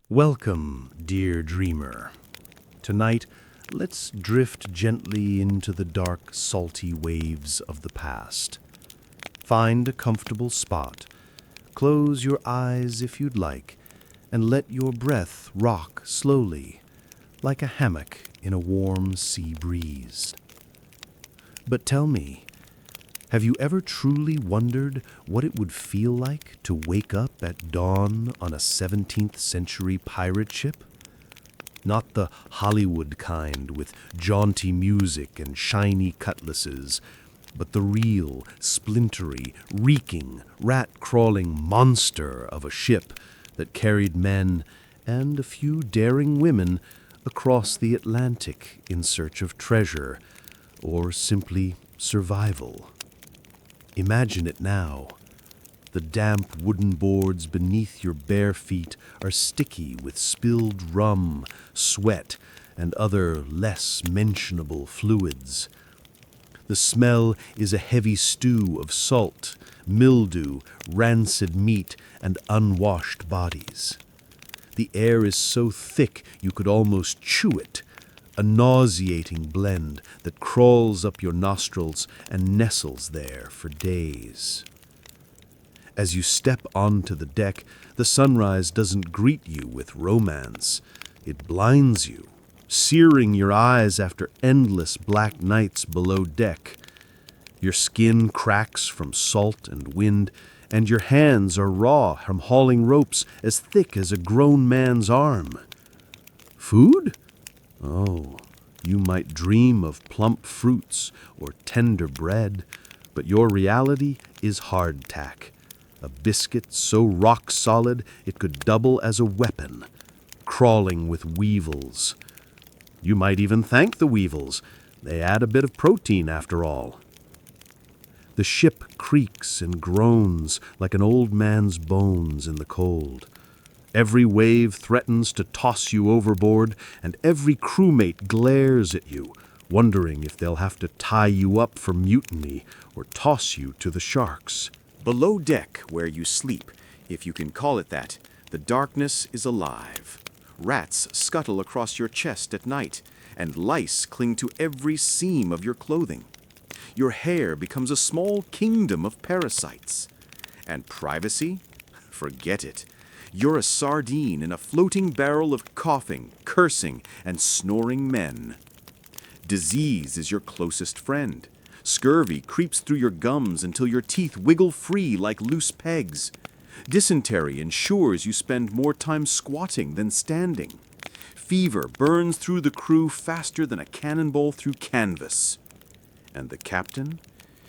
Welcome, dear dreamer. Tonight, let's drift gently into the dark, salty waves of the past. Find a comfortable spot, close your eyes if you'd like, and let your breath rock slowly, like a hammock in a warm sea breeze. But tell me, have you ever truly wondered what it would feel like to wake up at dawn on a 17th-century pirate ship? Not the Hollywood kind with jaunty music and shiny cutlasses, but the real, splintery, reeking, rat-crawling monster of a ship that carried men and a few daring women across the Atlantic in search of treasure, or simply survival. Imagine it now. The damp wooden boards beneath your bare feet are sticky with spilled rum, sweat, and other less mentionable fluids. The smell is a heavy stew of salt, mildew, rancid meat, and unwashed bodies. The air is so thick you could almost chew it, a nauseating blend that crawls up your nostrils and nestles there for days. As you step onto the deck, the sunrise doesn't greet you with romance. It blinds you, searing your eyes after endless black nights below deck. Your skin cracks from salt and wind, and your hands are raw from hauling ropes as thick as a grown man's arm. Food? Oh, you might dream of plump fruits or tender bread, but your reality is hardtack. A biscuit so rock solid it could double as a weapon, crawling with weevils. You might even thank the weevils. They add a bit of protein after all. The ship creaks and groans like an old man's bones in the cold. Every wave threatens to toss you overboard, and every crewmate glares at you, wondering if they'll have to tie you up for mutiny or toss you to the sharks. Below deck, where you sleep, if you can call it that, the darkness is alive. Rats scuttle across your chest at night, and lice cling to every seam of your clothing. Your hair becomes a small kingdom of parasites. And privacy? Forget it. You're a sardine in a floating barrel of coughing, cursing, and snoring men. Disease is your closest friend. Scurvy creeps through your gums until your teeth wiggle free like loose pegs. Dysentery ensures you spend more time squatting than standing. Fever burns through the crew faster than a cannonball through canvas. And the captain?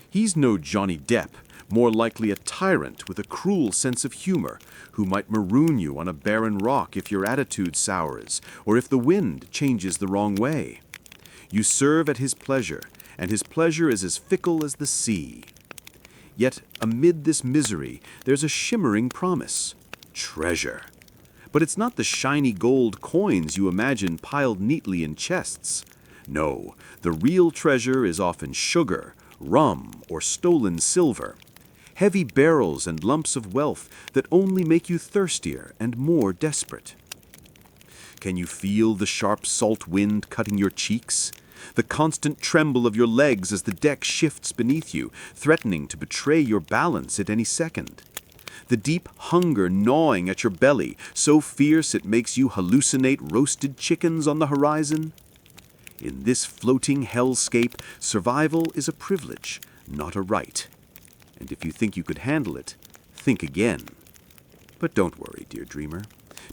He's no Johnny Depp, more likely a tyrant with a cruel sense of humor, who might maroon you on a barren rock if your attitude sours, or if the wind changes the wrong way. You serve at his pleasure, and his pleasure is as fickle as the sea. Yet amid this misery, there's a shimmering promise: treasure. But it's not the shiny gold coins you imagine piled neatly in chests. No, the real treasure is often sugar, rum, or stolen silver. Heavy barrels and lumps of wealth that only make you thirstier and more desperate. Can you feel the sharp salt wind cutting your cheeks? The constant tremble of your legs as the deck shifts beneath you, threatening to betray your balance at any second? The deep hunger gnawing at your belly, so fierce it makes you hallucinate roasted chickens on the horizon? In this floating hellscape, survival is a privilege, not a right. And if you think you could handle it, think again. But don't worry, dear dreamer.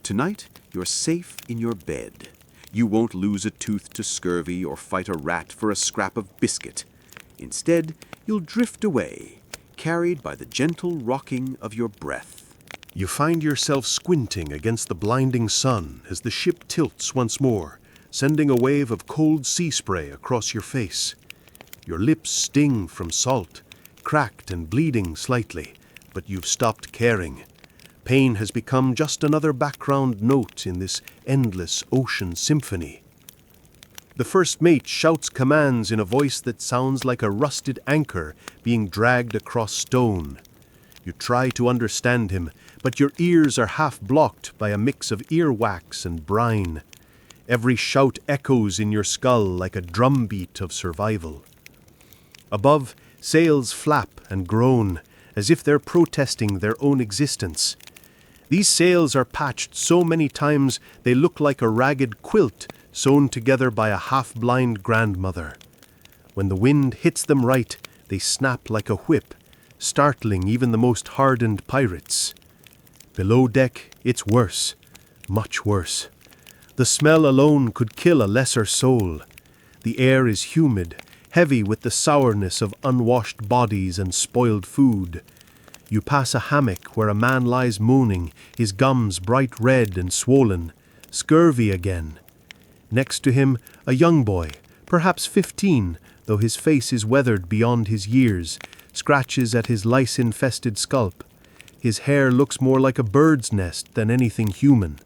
Tonight, you're safe in your bed. You won't lose a tooth to scurvy or fight a rat for a scrap of biscuit. Instead, you'll drift away, carried by the gentle rocking of your breath. You find yourself squinting against the blinding sun as the ship tilts once more, sending a wave of cold sea spray across your face. Your lips sting from salt, cracked and bleeding slightly, but you've stopped caring. Pain has become just another background note in this endless ocean symphony. The first mate shouts commands in a voice that sounds like a rusted anchor being dragged across stone. You try to understand him, but your ears are half blocked by a mix of earwax and brine. Every shout echoes in your skull like a drumbeat of survival. Above, sails flap and groan, as if they're protesting their own existence. These sails are patched so many times they look like a ragged quilt sewn together by a half-blind grandmother. When the wind hits them right, they snap like a whip, startling even the most hardened pirates. Below deck, it's worse, much worse. The smell alone could kill a lesser soul. The air is humid, heavy with the sourness of unwashed bodies and spoiled food. You pass a hammock where a man lies moaning, his gums bright red and swollen, scurvy again. Next to him, a young boy, perhaps 15, though his face is weathered beyond his years, scratches at his lice-infested scalp. His hair looks more like a bird's nest than anything human.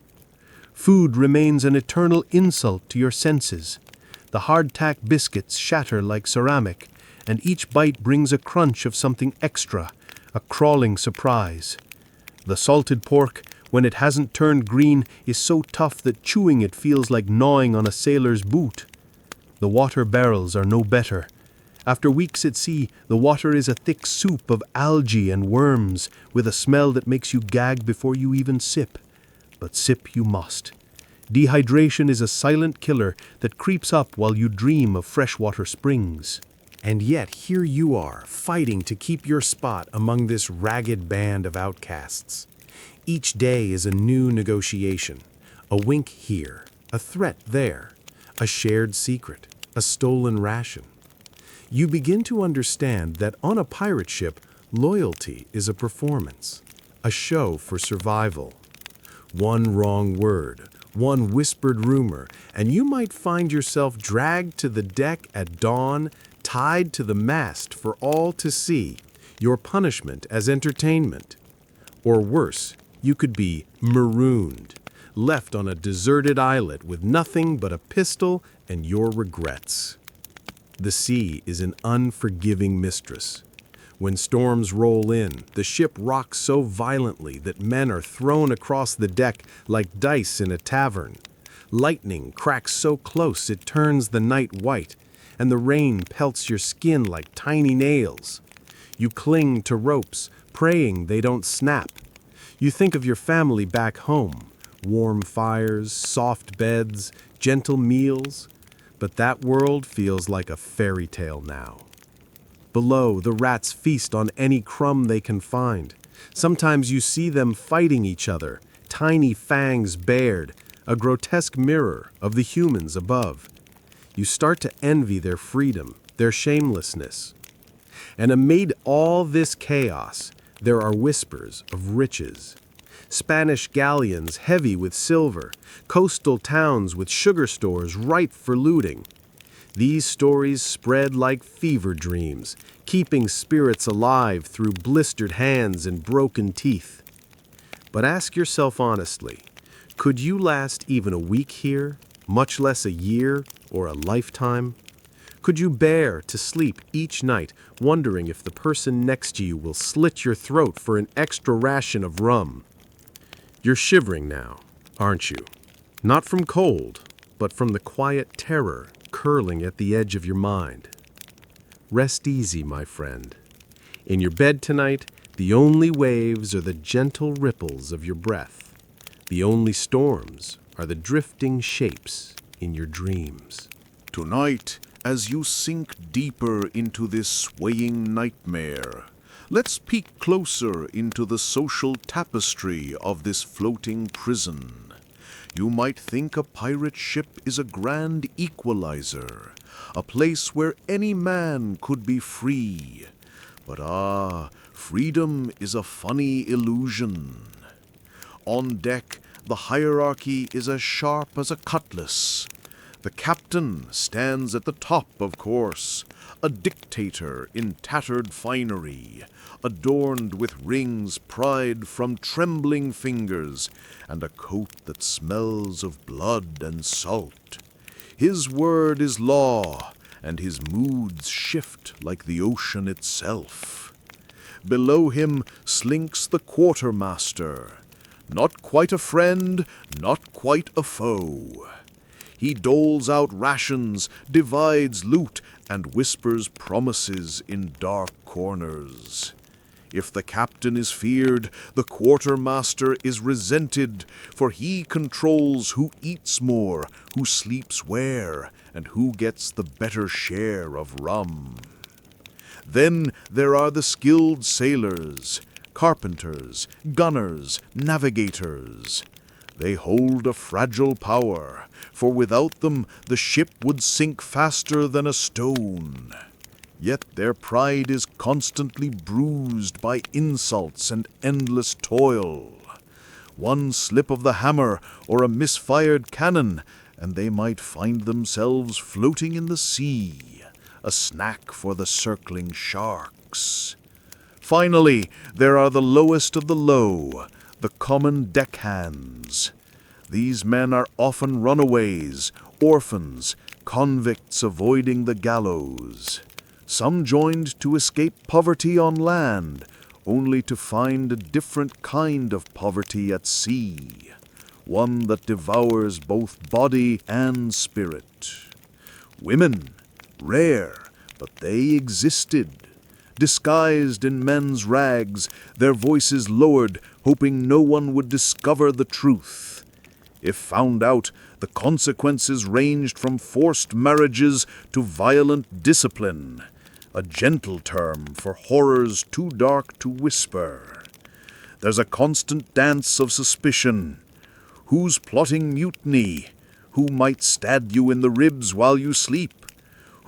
Food remains an eternal insult to your senses. The hardtack biscuits shatter like ceramic, and each bite brings a crunch of something extra, a crawling surprise. The salted pork, when it hasn't turned green, is so tough that chewing it feels like gnawing on a sailor's boot. The water barrels are no better. After weeks at sea, the water is a thick soup of algae and worms, with a smell that makes you gag before you even sip. But sip you must. Dehydration is a silent killer that creeps up while you dream of freshwater springs. And yet here you are, fighting to keep your spot among this ragged band of outcasts. Each day is a new negotiation. A wink here, a threat there, a shared secret, a stolen ration. You begin to understand that on a pirate ship, loyalty is a performance, a show for survival. One wrong word, one whispered rumor, and you might find yourself dragged to the deck at dawn, tied to the mast for all to see, your punishment as entertainment. Or worse, you could be marooned, left on a deserted islet with nothing but a pistol and your regrets. The sea is an unforgiving mistress. When storms roll in, the ship rocks so violently that men are thrown across the deck like dice in a tavern. Lightning cracks so close it turns the night white, and the rain pelts your skin like tiny nails. You cling to ropes, praying they don't snap. You think of your family back home, warm fires, soft beds, gentle meals, but that world feels like a fairy tale now. Below, the rats feast on any crumb they can find. Sometimes you see them fighting each other, tiny fangs bared, a grotesque mirror of the humans above. You start to envy their freedom, their shamelessness. And amid all this chaos, there are whispers of riches. Spanish galleons heavy with silver, coastal towns with sugar stores ripe for looting. These stories spread like fever dreams, keeping spirits alive through blistered hands and broken teeth. But ask yourself honestly, could you last even a week here, much less a year or a lifetime? Could you bear to sleep each night wondering if the person next to you will slit your throat for an extra ration of rum? You're shivering now, aren't you? Not from cold, but from the quiet terror curling at the edge of your mind. Rest easy, my friend. In your bed tonight, the only waves are the gentle ripples of your breath. The only storms are the drifting shapes in your dreams. Tonight, as you sink deeper into this swaying nightmare, let's peek closer into the social tapestry of this floating prison. You might think a pirate ship is a grand equalizer, a place where any man could be free. But freedom is a funny illusion. On deck, the hierarchy is as sharp as a cutlass. The captain stands at the top, of course, a dictator in tattered finery, adorned with rings pried from trembling fingers, and a coat that smells of blood and salt. His word is law, and his moods shift like the ocean itself. below him slinks the quartermaster. Not quite a friend, not quite a foe. He doles out rations, divides loot, and whispers promises in dark corners. If the captain is feared, the quartermaster is resented, for he controls who eats more, who sleeps where, and who gets the better share of rum. Then there are the skilled sailors, carpenters, gunners, navigators. They hold a fragile power, for without them the ship would sink faster than a stone. Yet their pride is constantly bruised by insults and endless toil. One slip of the hammer or a misfired cannon, and they might find themselves floating in the sea, a snack for the circling sharks. Finally, there are the lowest of the low, the common deckhands. These men are often runaways, orphans, convicts avoiding the gallows. Some joined to escape poverty on land, only to find a different kind of poverty at sea, one that devours both body and spirit. Women, rare, but they existed. Disguised in men's rags, their voices lowered, hoping no one would discover the truth. If found out, the consequences ranged from forced marriages to violent discipline, a gentle term for horrors too dark to whisper. There's a constant dance of suspicion. Who's plotting mutiny? Who might stab you in the ribs while you sleep?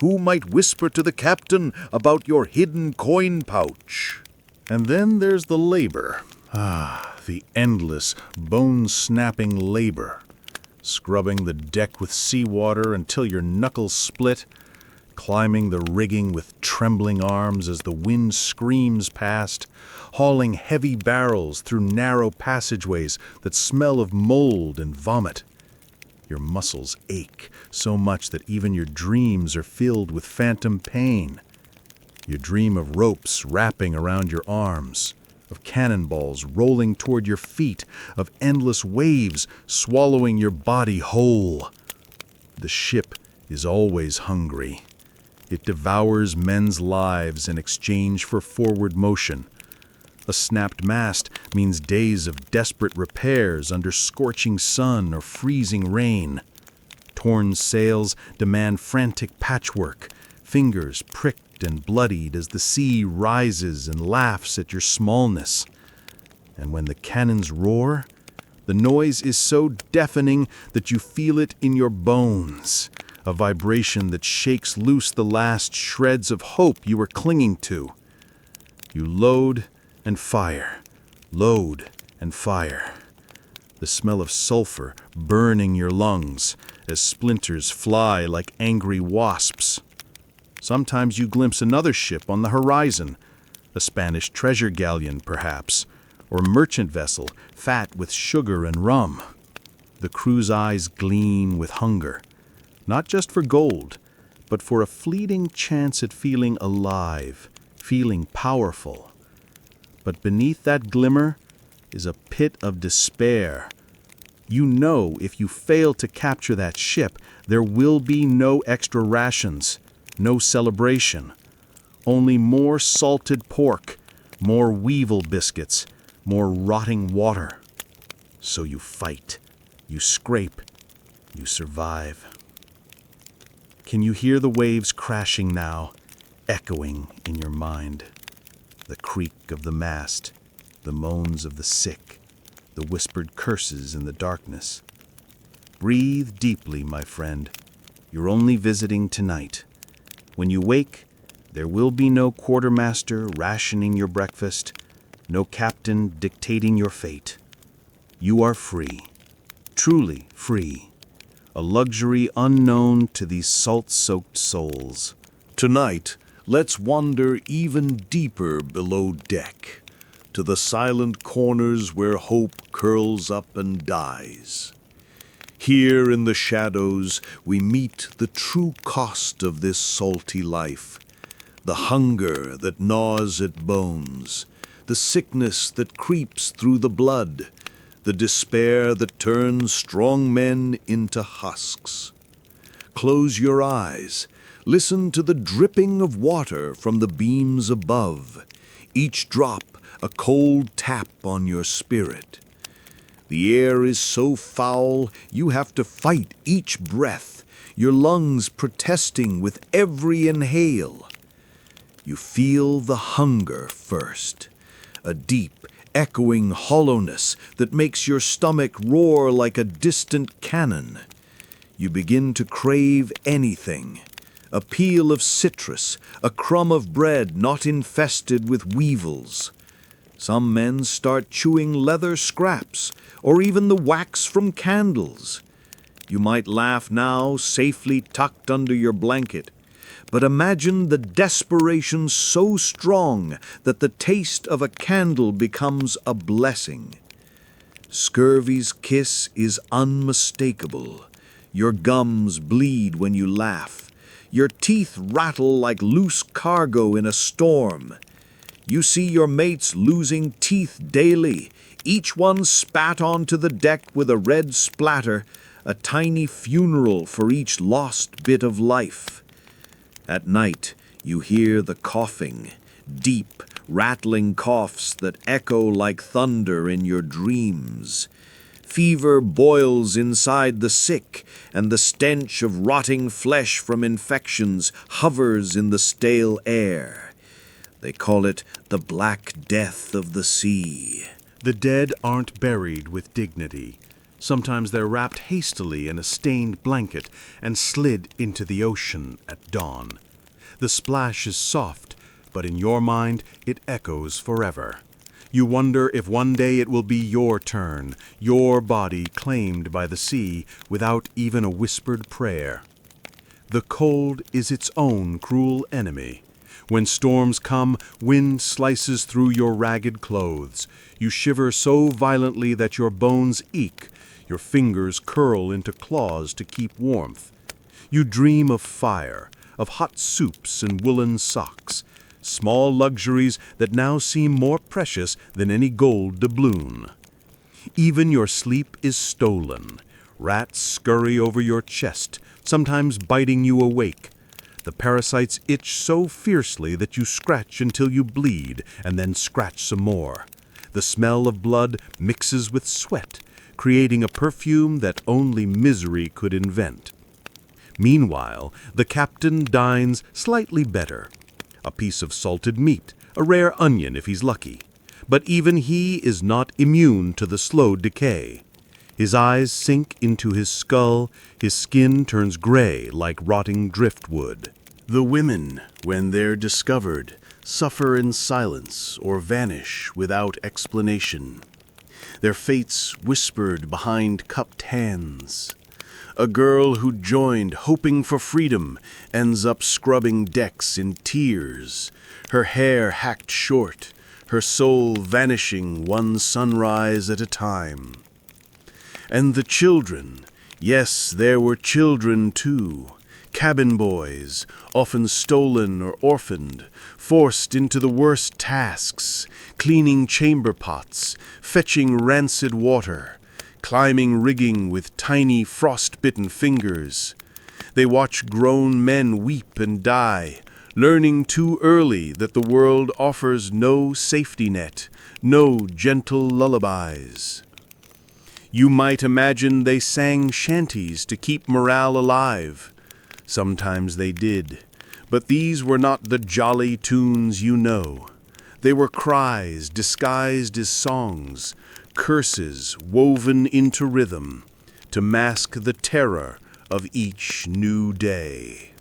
Who might whisper to the captain about your hidden coin pouch? And then there's the labor. The endless, bone-snapping labor. Scrubbing the deck with seawater until your knuckles split, climbing the rigging with trembling arms as the wind screams past, hauling heavy barrels through narrow passageways that smell of mold and vomit. Your muscles ache so much that even your dreams are filled with phantom pain. You dream of ropes wrapping around your arms, of cannonballs rolling toward your feet, of endless waves swallowing your body whole. The ship is always hungry. It devours men's lives in exchange for forward motion. A snapped mast means days of desperate repairs under scorching sun or freezing rain. Torn sails demand frantic patchwork, fingers pricked and bloodied as the sea rises and laughs at your smallness. And when the cannons roar, the noise is so deafening that you feel it in your bones, a vibration that shakes loose the last shreds of hope you were clinging to. You load and fire, load and fire. The smell of sulfur burning your lungs as splinters fly like angry wasps. Sometimes you glimpse another ship on the horizon, a Spanish treasure galleon perhaps, or merchant vessel fat with sugar and rum. The crew's eyes gleam with hunger, not just for gold, but for a fleeting chance at feeling alive, feeling powerful. But beneath that glimmer is a pit of despair. You know if you fail to capture that ship, there will be no extra rations, no celebration, only more salted pork, more weevil biscuits, more rotting water. So you fight, you scrape, you survive. Can you hear the waves crashing now, echoing in your mind? The creak of the mast, the moans of the sick, the whispered curses in the darkness. Breathe deeply, my friend. You're only visiting tonight. When you wake, there will be no quartermaster rationing your breakfast, no captain dictating your fate. You are free, truly free, a luxury unknown to these salt-soaked souls. Tonight, let's wander even deeper below deck, to the silent corners where hope curls up and dies. Here in the shadows, we meet the true cost of this salty life, the hunger that gnaws at bones, the sickness that creeps through the blood, the despair that turns strong men into husks. Close your eyes. Listen to the dripping of water from the beams above, each drop a cold tap on your spirit. The air is so foul you have to fight each breath, your lungs protesting with every inhale. You feel the hunger first, a deep, echoing hollowness that makes your stomach roar like a distant cannon. You begin to crave anything. A peel of citrus, a crumb of bread not infested with weevils. Some men start chewing leather scraps, or even the wax from candles. You might laugh now, safely tucked under your blanket, but imagine the desperation so strong that the taste of a candle becomes a blessing. Scurvy's kiss is unmistakable. Your gums bleed when you laugh. Your teeth rattle like loose cargo in a storm. You see your mates losing teeth daily, each one spat onto the deck with a red splatter, a tiny funeral for each lost bit of life. At night, you hear the coughing, deep, rattling coughs that echo like thunder in your dreams. Fever boils inside the sick, and the stench of rotting flesh from infections hovers in the stale air. They call it the Black Death of the sea. The dead aren't buried with dignity. Sometimes they're wrapped hastily in a stained blanket and slid into the ocean at dawn. The splash is soft, but in your mind it echoes forever. You wonder if one day it will be your turn, your body claimed by the sea without even a whispered prayer. The cold is its own cruel enemy. When storms come, wind slices through your ragged clothes. You shiver so violently that your bones ache. Your fingers curl into claws to keep warmth. You dream of fire, of hot soups and woolen socks, small luxuries that now seem more precious than any gold doubloon. Even your sleep is stolen. Rats scurry over your chest, sometimes biting you awake. The parasites itch so fiercely that you scratch until you bleed, and then scratch some more. The smell of blood mixes with sweat, creating a perfume that only misery could invent. Meanwhile, the captain dines slightly better. A piece of salted meat, a rare onion if he's lucky. But even he is not immune to the slow decay. His eyes sink into his skull, his skin turns gray like rotting driftwood. The women, when they're discovered, suffer in silence or vanish without explanation. Their fates whispered behind cupped hands. A girl who joined hoping for freedom ends up scrubbing decks in tears, her hair hacked short, her soul vanishing one sunrise at a time. And the children, yes, there were children too, cabin boys, often stolen or orphaned, forced into the worst tasks, cleaning chamber pots, fetching rancid water, climbing rigging with tiny frost-bitten fingers. They watch grown men weep and die, learning too early that the world offers no safety net, no gentle lullabies. You might imagine they sang shanties to keep morale alive. Sometimes they did, but these were not the jolly tunes you know. They were cries disguised as songs, curses woven into rhythm, to mask the terror of each new day.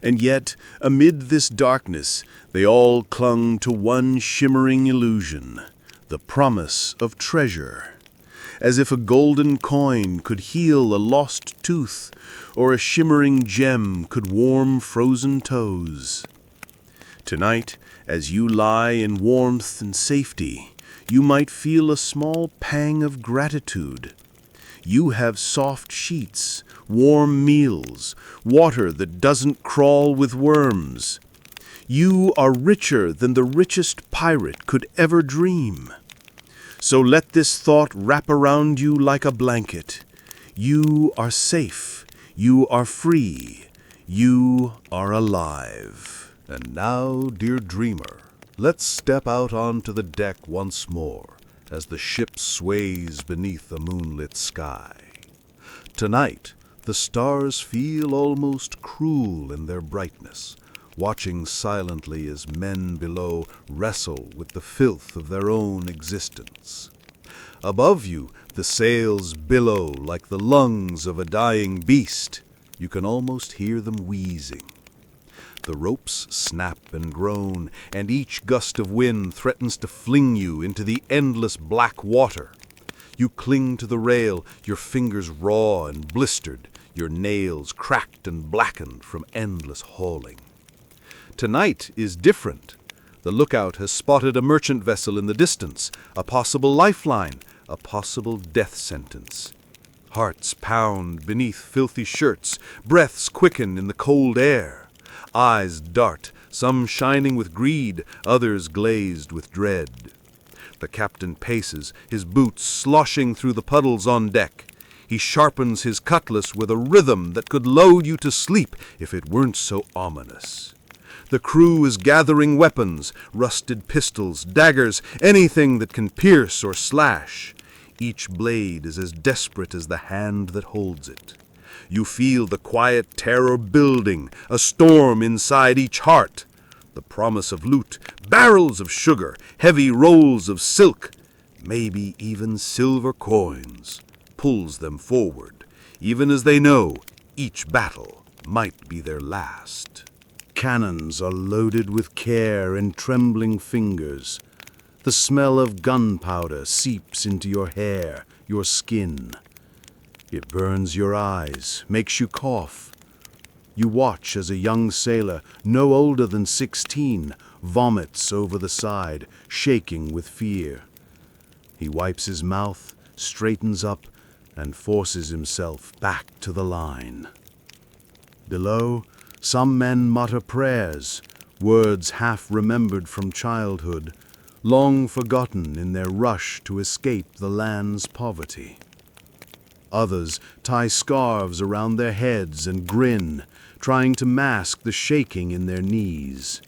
And yet, amid this darkness, they all clung to one shimmering illusion, the promise of treasure. As if a golden coin could heal a lost tooth, or a shimmering gem could warm frozen toes. Tonight, as you lie in warmth and safety, you might feel a small pang of gratitude. You have soft sheets, warm meals, water that doesn't crawl with worms. You are richer than the richest pirate could ever dream. So let this thought wrap around you like a blanket. You are safe. You are free. You are alive. And now, dear dreamer, let's step out onto the deck once more as the ship sways beneath a moonlit sky. Tonight, the stars feel almost cruel in their brightness, watching silently as men below wrestle with the filth of their own existence. Above you, the sails billow like the lungs of a dying beast. You can almost hear them wheezing. The ropes snap and groan, and each gust of wind threatens to fling you into the endless black water. You cling to the rail, your fingers raw and blistered, your nails cracked and blackened from endless hauling. Tonight is different. The lookout has spotted a merchant vessel in the distance, a possible lifeline, a possible death sentence. Hearts pound beneath filthy shirts, breaths quicken in the cold air. Eyes dart, some shining with greed, others glazed with dread. The captain paces, his boots sloshing through the puddles on deck. He sharpens his cutlass with a rhythm that could lull you to sleep if it weren't so ominous. The crew is gathering weapons, rusted pistols, daggers, anything that can pierce or slash. Each blade is as desperate as the hand that holds it. You feel the quiet terror building, a storm inside each heart. The promise of loot, barrels of sugar, heavy rolls of silk, maybe even silver coins, pulls them forward, even as they know each battle might be their last. Cannons are loaded with care and trembling fingers. The smell of gunpowder seeps into your hair, your skin. It burns your eyes, makes you cough. You watch as a young sailor, no older than 16, vomits over the side, shaking with fear. He wipes his mouth, straightens up, and forces himself back to the line. Below, some men mutter prayers, words half remembered from childhood, long forgotten in their rush to escape the land's poverty. Others tie scarves around their heads and grin, trying to mask the shaking in their knees.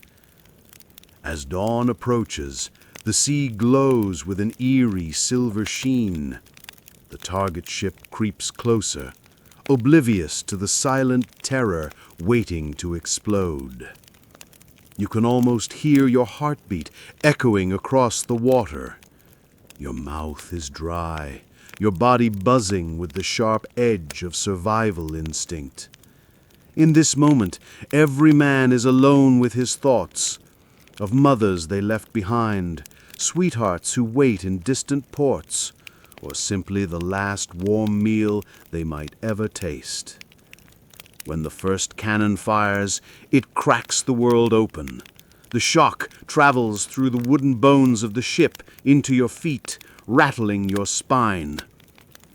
As dawn approaches, the sea glows with an eerie silver sheen. The target ship creeps closer, oblivious to the silent terror waiting to explode. You can almost hear your heartbeat echoing across the water. Your mouth is dry, your body buzzing with the sharp edge of survival instinct. In this moment, every man is alone with his thoughts, of mothers they left behind, sweethearts who wait in distant ports, or simply the last warm meal they might ever taste. When the first cannon fires, it cracks the world open. The shock travels through the wooden bones of the ship into your feet, rattling your spine.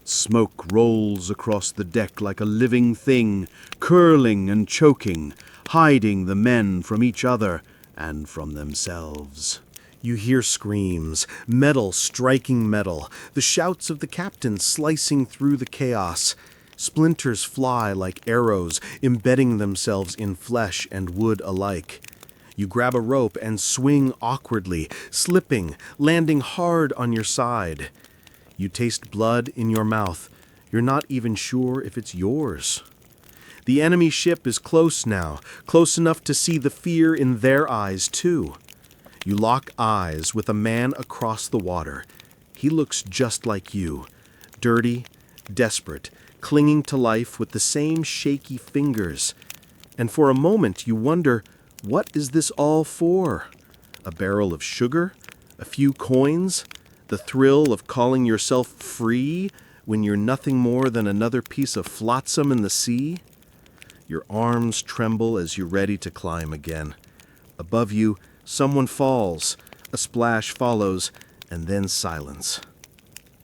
Smoke rolls across the deck like a living thing, curling and choking, hiding the men from each other and from themselves. You hear screams, metal striking metal, the shouts of the captain slicing through the chaos. Splinters fly like arrows, embedding themselves in flesh and wood alike. You grab a rope and swing awkwardly, slipping, landing hard on your side. You taste blood in your mouth. You're not even sure if it's yours. The enemy ship is close now, close enough to see the fear in their eyes too. You lock eyes with a man across the water. He looks just like you, dirty, desperate, clinging to life with the same shaky fingers. And for a moment you wonder, what is this all for? A barrel of sugar? A few coins? The thrill of calling yourself free when you're nothing more than another piece of flotsam in the sea? Your arms tremble as you're ready to climb again. Above you, someone falls. A splash follows, and then silence.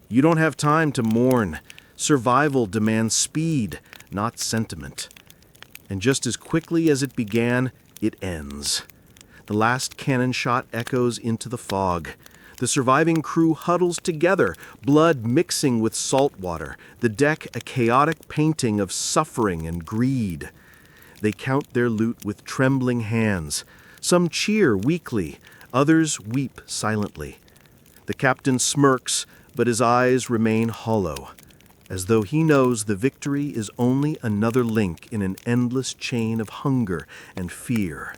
You don't have time to mourn. Survival demands speed, not sentiment. And just as quickly as it began, it ends. The last cannon shot echoes into the fog. The surviving crew huddles together, blood mixing with salt water, the deck a chaotic painting of suffering and greed. They count their loot with trembling hands. Some cheer weakly, others weep silently. The captain smirks, but his eyes remain hollow, as though he knows the victory is only another link in an endless chain of hunger and fear.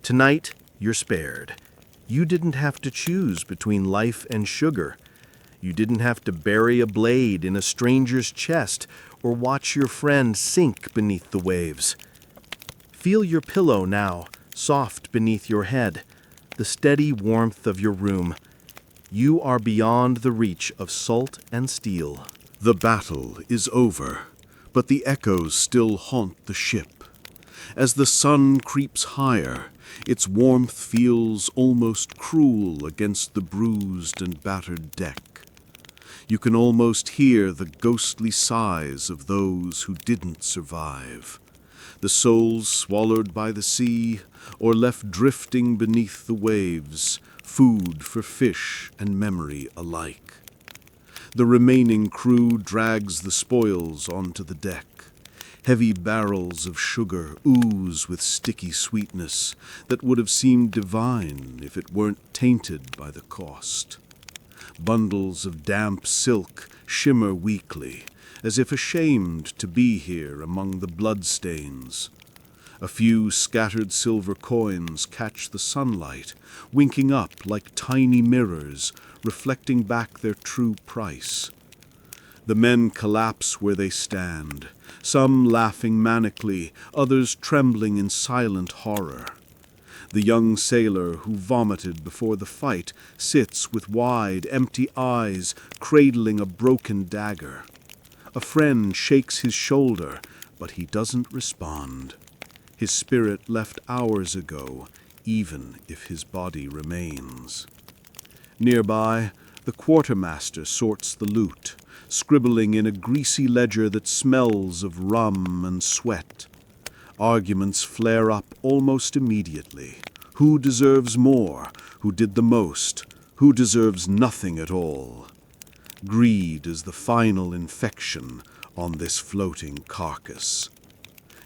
Tonight, you're spared. You didn't have to choose between life and sugar. You didn't have to bury a blade in a stranger's chest or watch your friend sink beneath the waves. Feel your pillow now, soft beneath your head, the steady warmth of your room. You are beyond the reach of salt and steel. The battle is over, but the echoes still haunt the ship. As the sun creeps higher, its warmth feels almost cruel against the bruised and battered deck. You can almost hear the ghostly sighs of those who didn't survive, the souls swallowed by the sea or left drifting beneath the waves, food for fish and memory alike. The remaining crew drags the spoils onto the deck. Heavy barrels of sugar ooze with sticky sweetness that would have seemed divine if it weren't tainted by the cost. Bundles of damp silk shimmer weakly, as if ashamed to be here among the bloodstains. A few scattered silver coins catch the sunlight, winking up like tiny mirrors, reflecting back their true price. The men collapse where they stand, some laughing manically, others trembling in silent horror. The young sailor who vomited before the fight sits with wide, empty eyes, cradling a broken dagger. A friend shakes his shoulder, but he doesn't respond. His spirit left hours ago, even if his body remains. Nearby, the quartermaster sorts the loot, scribbling in a greasy ledger that smells of rum and sweat. Arguments flare up almost immediately. Who deserves more? Who did the most? Who deserves nothing at all? Greed is the final infection on this floating carcass.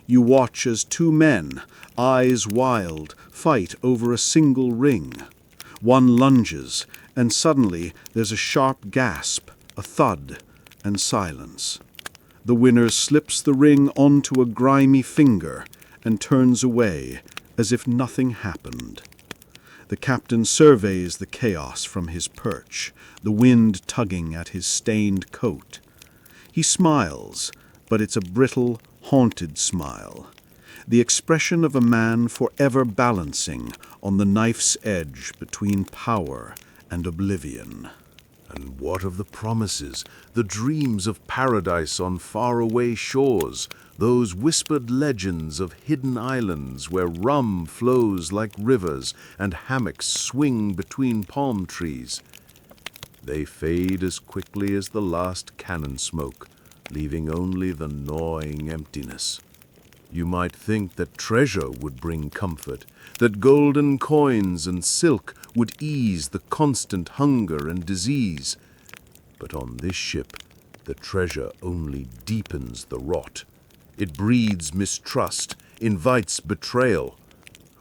You watch as two men, eyes wild, fight over a single ring. One lunges, and suddenly there's a sharp gasp, a thud, and silence. The winner slips the ring onto a grimy finger and turns away as if nothing happened. The captain surveys the chaos from his perch, the wind tugging at his stained coat. He smiles, but it's a brittle, haunted smile, the expression of a man forever balancing on the knife's edge between power and oblivion. And what of the promises, the dreams of paradise on faraway shores, those whispered legends of hidden islands where rum flows like rivers and hammocks swing between palm trees? They fade as quickly as the last cannon smoke, leaving only the gnawing emptiness. You might think that treasure would bring comfort, that golden coins and silk would ease the constant hunger and disease. But on this ship, the treasure only deepens the rot. It breeds mistrust, invites betrayal.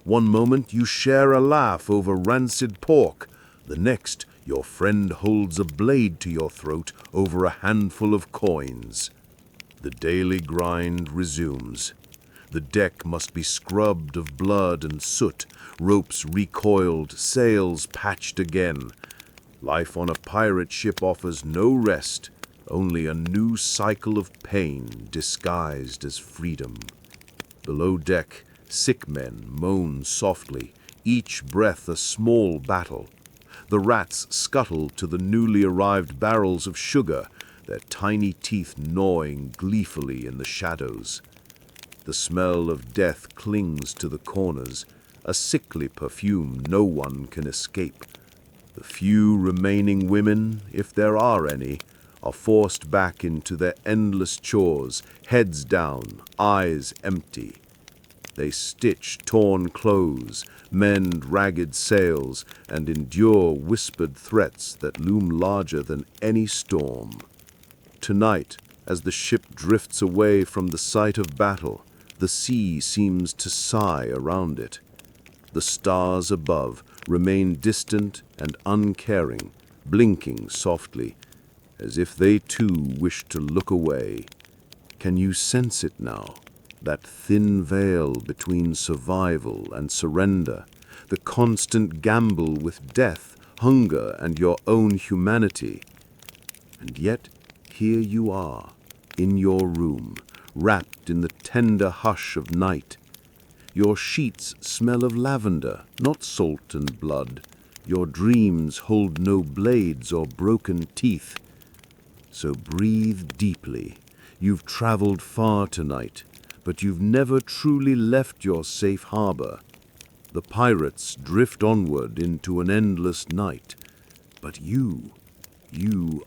One moment you share a laugh over rancid pork, the next your friend holds a blade to your throat over a handful of coins. The daily grind resumes. The deck must be scrubbed of blood and soot, ropes recoiled, sails patched again. Life on a pirate ship offers no rest, only a new cycle of pain disguised as freedom. Below deck, sick men moan softly, each breath a small battle. The rats scuttle to the newly arrived barrels of sugar, their tiny teeth gnawing gleefully in the shadows. The smell of death clings to the corners, a sickly perfume no one can escape. The few remaining women, if there are any, are forced back into their endless chores, heads down, eyes empty. They stitch torn clothes, mend ragged sails, and endure whispered threats that loom larger than any storm. Tonight, as the ship drifts away from the site of battle, the sea seems to sigh around it. The stars above remain distant and uncaring, blinking softly, as if they too wish to look away. Can you sense it now? That thin veil between survival and surrender, the constant gamble with death, hunger, and your own humanity. And yet, here you are, in your room, wrapped in the tender hush of night. Your sheets smell of lavender, not salt and blood. Your dreams hold no blades or broken teeth. So breathe deeply. You've traveled far tonight, but you've never truly left your safe harbor. The pirates drift onward into an endless night, but you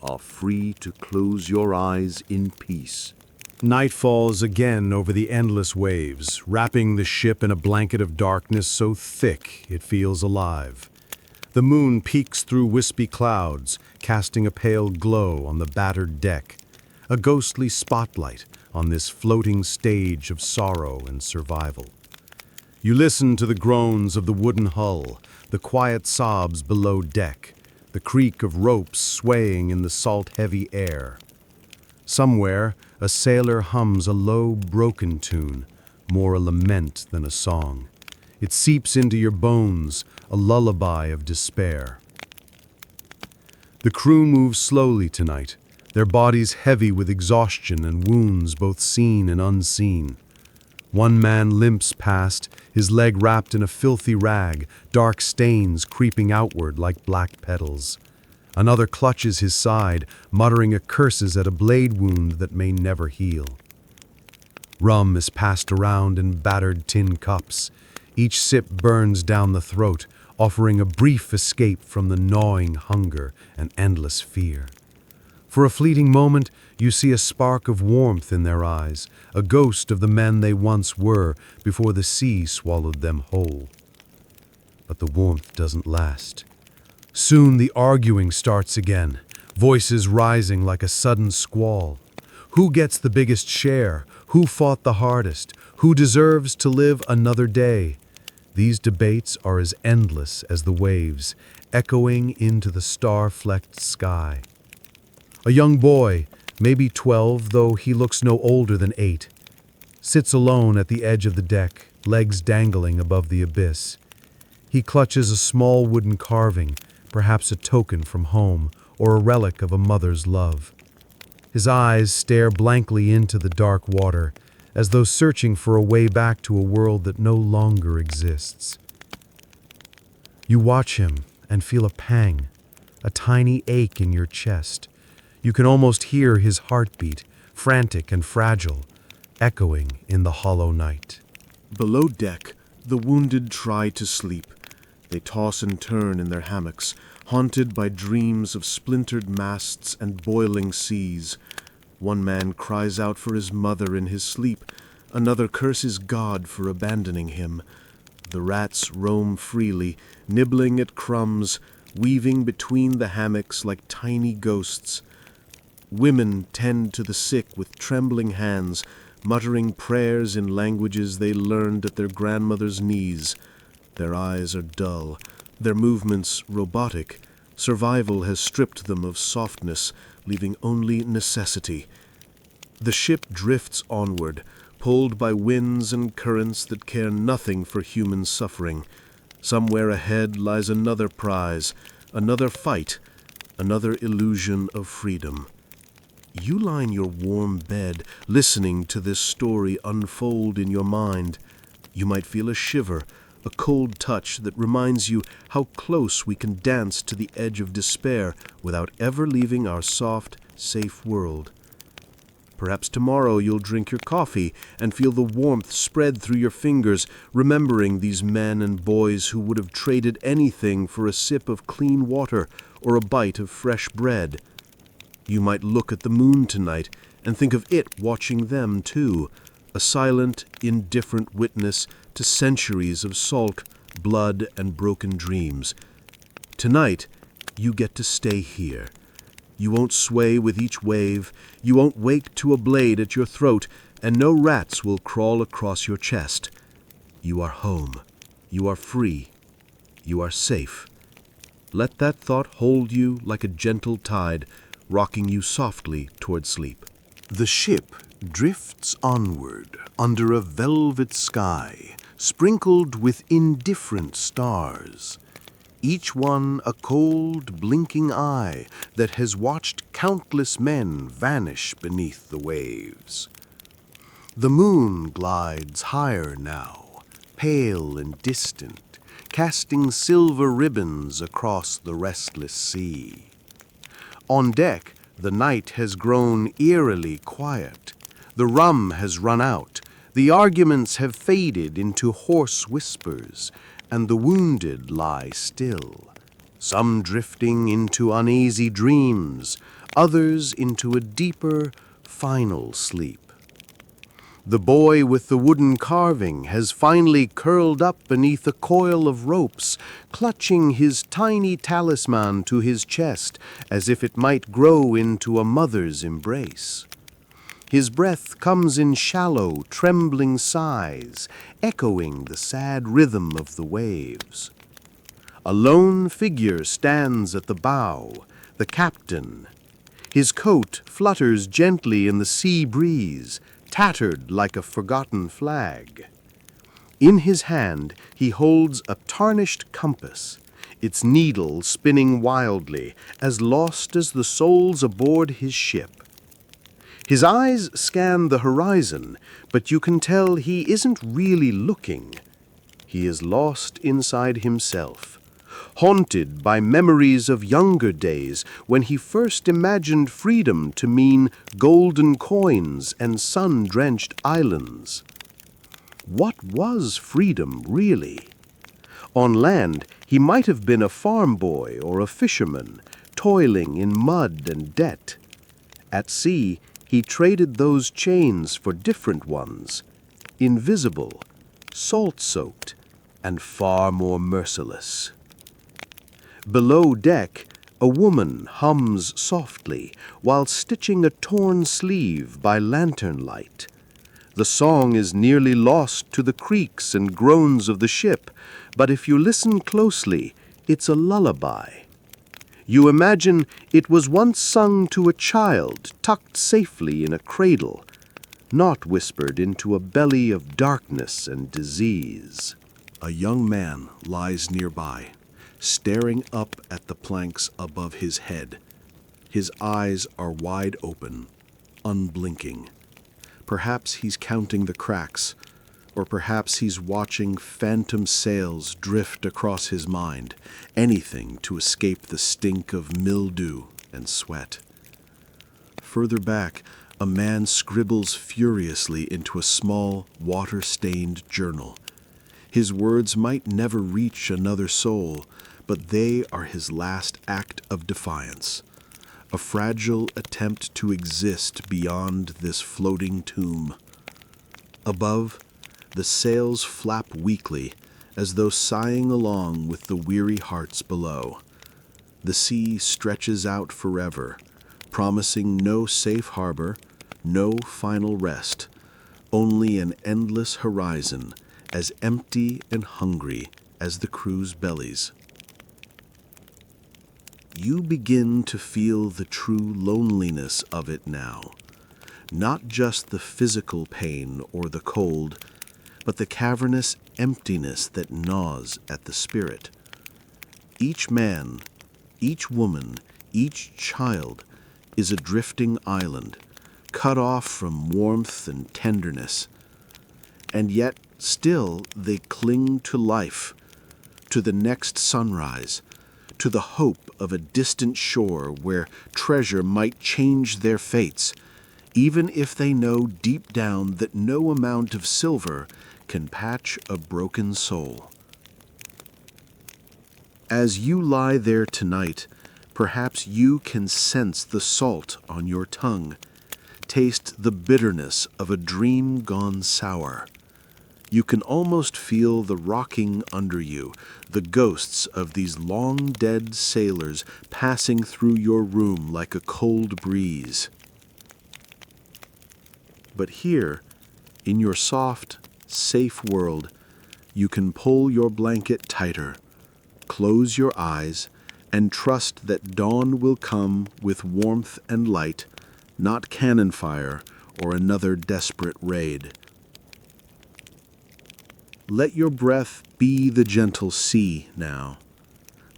are free to close your eyes in peace. Night falls again over the endless waves, wrapping the ship in a blanket of darkness so thick it feels alive. The moon peeks through wispy clouds, casting a pale glow on the battered deck, a ghostly spotlight on this floating stage of sorrow and survival. You listen to the groans of the wooden hull, the quiet sobs below deck, the creak of ropes swaying in the salt-heavy air. Somewhere, a sailor hums a low, broken tune, more a lament than a song. It seeps into your bones, a lullaby of despair. The crew moves slowly tonight, their bodies heavy with exhaustion and wounds both seen and unseen. One man limps past, his leg wrapped in a filthy rag, dark stains creeping outward like black petals. Another clutches his side, muttering curses at a blade wound that may never heal. Rum is passed around in battered tin cups. Each sip burns down the throat, offering a brief escape from the gnawing hunger and endless fear. For a fleeting moment, you see a spark of warmth in their eyes, a ghost of the men they once were before the sea swallowed them whole. But the warmth doesn't last. Soon the arguing starts again, voices rising like a sudden squall. Who gets the biggest share? Who fought the hardest? Who deserves to live another day? These debates are as endless as the waves, echoing into the star-flecked sky. A young boy, maybe 12, though he looks no older than 8, sits alone at the edge of the deck, legs dangling above the abyss. He clutches a small wooden carving, perhaps a token from home or a relic of a mother's love. His eyes stare blankly into the dark water, as though searching for a way back to a world that no longer exists. You watch him and feel a pang, a tiny ache in your chest. You can almost hear his heartbeat, frantic and fragile, echoing in the hollow night. Below deck, the wounded try to sleep. They toss and turn in their hammocks, haunted by dreams of splintered masts and boiling seas. One man cries out for his mother in his sleep. Another curses God for abandoning him. The rats roam freely, nibbling at crumbs, weaving between the hammocks like tiny ghosts. Women tend to the sick with trembling hands, muttering prayers in languages they learned at their grandmother's knees. Their eyes are dull, their movements robotic. Survival has stripped them of softness, leaving only necessity. The ship drifts onward, pulled by winds and currents that care nothing for human suffering. Somewhere ahead lies another prize, another fight, another illusion of freedom. You lie in your warm bed, listening to this story unfold in your mind. You might feel a shiver, a cold touch that reminds you how close we can dance to the edge of despair without ever leaving our soft, safe world. Perhaps tomorrow you'll drink your coffee and feel the warmth spread through your fingers, remembering these men and boys who would have traded anything for a sip of clean water or a bite of fresh bread. You might look at the moon tonight and think of it watching them too, a silent, indifferent witness to centuries of salt, blood, and broken dreams. Tonight, you get to stay here. You won't sway with each wave, you won't wake to a blade at your throat, and no rats will crawl across your chest. You are home. You are free. You are safe. Let that thought hold you like a gentle tide, rocking you softly toward sleep. The ship drifts onward under a velvet sky, sprinkled with indifferent stars, each one a cold, blinking eye that has watched countless men vanish beneath the waves. The moon glides higher now, pale and distant, casting silver ribbons across the restless sea. On deck, the night has grown eerily quiet. The rum has run out, the arguments have faded into hoarse whispers, and the wounded lie still, some drifting into uneasy dreams, others into a deeper, final sleep. The boy with the wooden carving has finally curled up beneath a coil of ropes, clutching his tiny talisman to his chest as if it might grow into a mother's embrace. His breath comes in shallow, trembling sighs, echoing the sad rhythm of the waves. A lone figure stands at the bow, the captain. His coat flutters gently in the sea breeze, tattered like a forgotten flag. In his hand he holds a tarnished compass, its needle spinning wildly, as lost as the souls aboard his ship. His eyes scan the horizon, but you can tell he isn't really looking. He is lost inside himself, haunted by memories of younger days when he first imagined freedom to mean golden coins and sun-drenched islands. What was freedom, really? On land, he might have been a farm boy or a fisherman, toiling in mud and debt. At sea, he traded those chains for different ones, invisible, salt-soaked, and far more merciless. Below deck, a woman hums softly while stitching a torn sleeve by lantern light. The song is nearly lost to the creaks and groans of the ship, but if you listen closely, it's a lullaby. You imagine it was once sung to a child tucked safely in a cradle, not whispered into a belly of darkness and disease. A young man lies nearby, staring up at the planks above his head. His eyes are wide open, unblinking. Perhaps he's counting the cracks, or perhaps he's watching phantom sails drift across his mind, anything to escape the stink of mildew and sweat. Further back, a man scribbles furiously into a small, water-stained journal. His words might never reach another soul, but they are his last act of defiance, a fragile attempt to exist beyond this floating tomb. Above, the sails flap weakly, as though sighing along with the weary hearts below. The sea stretches out forever, promising no safe harbor, no final rest, only an endless horizon, as empty and hungry as the crew's bellies. You begin to feel the true loneliness of it now, not just the physical pain or the cold, but the cavernous emptiness that gnaws at the spirit. Each man, each woman, each child is a drifting island, cut off from warmth and tenderness. And yet, still, they cling to life, to the next sunrise, to the hope of a distant shore where treasure might change their fates, even if they know deep down that no amount of silver can patch a broken soul. As you lie there tonight, perhaps you can sense the salt on your tongue, taste the bitterness of a dream gone sour. You can almost feel the rocking under you, the ghosts of these long-dead sailors passing through your room like a cold breeze. But here, in your soft, safe world, you can pull your blanket tighter, close your eyes, and trust that dawn will come with warmth and light, not cannon fire or another desperate raid. Let your breath be the gentle sea now.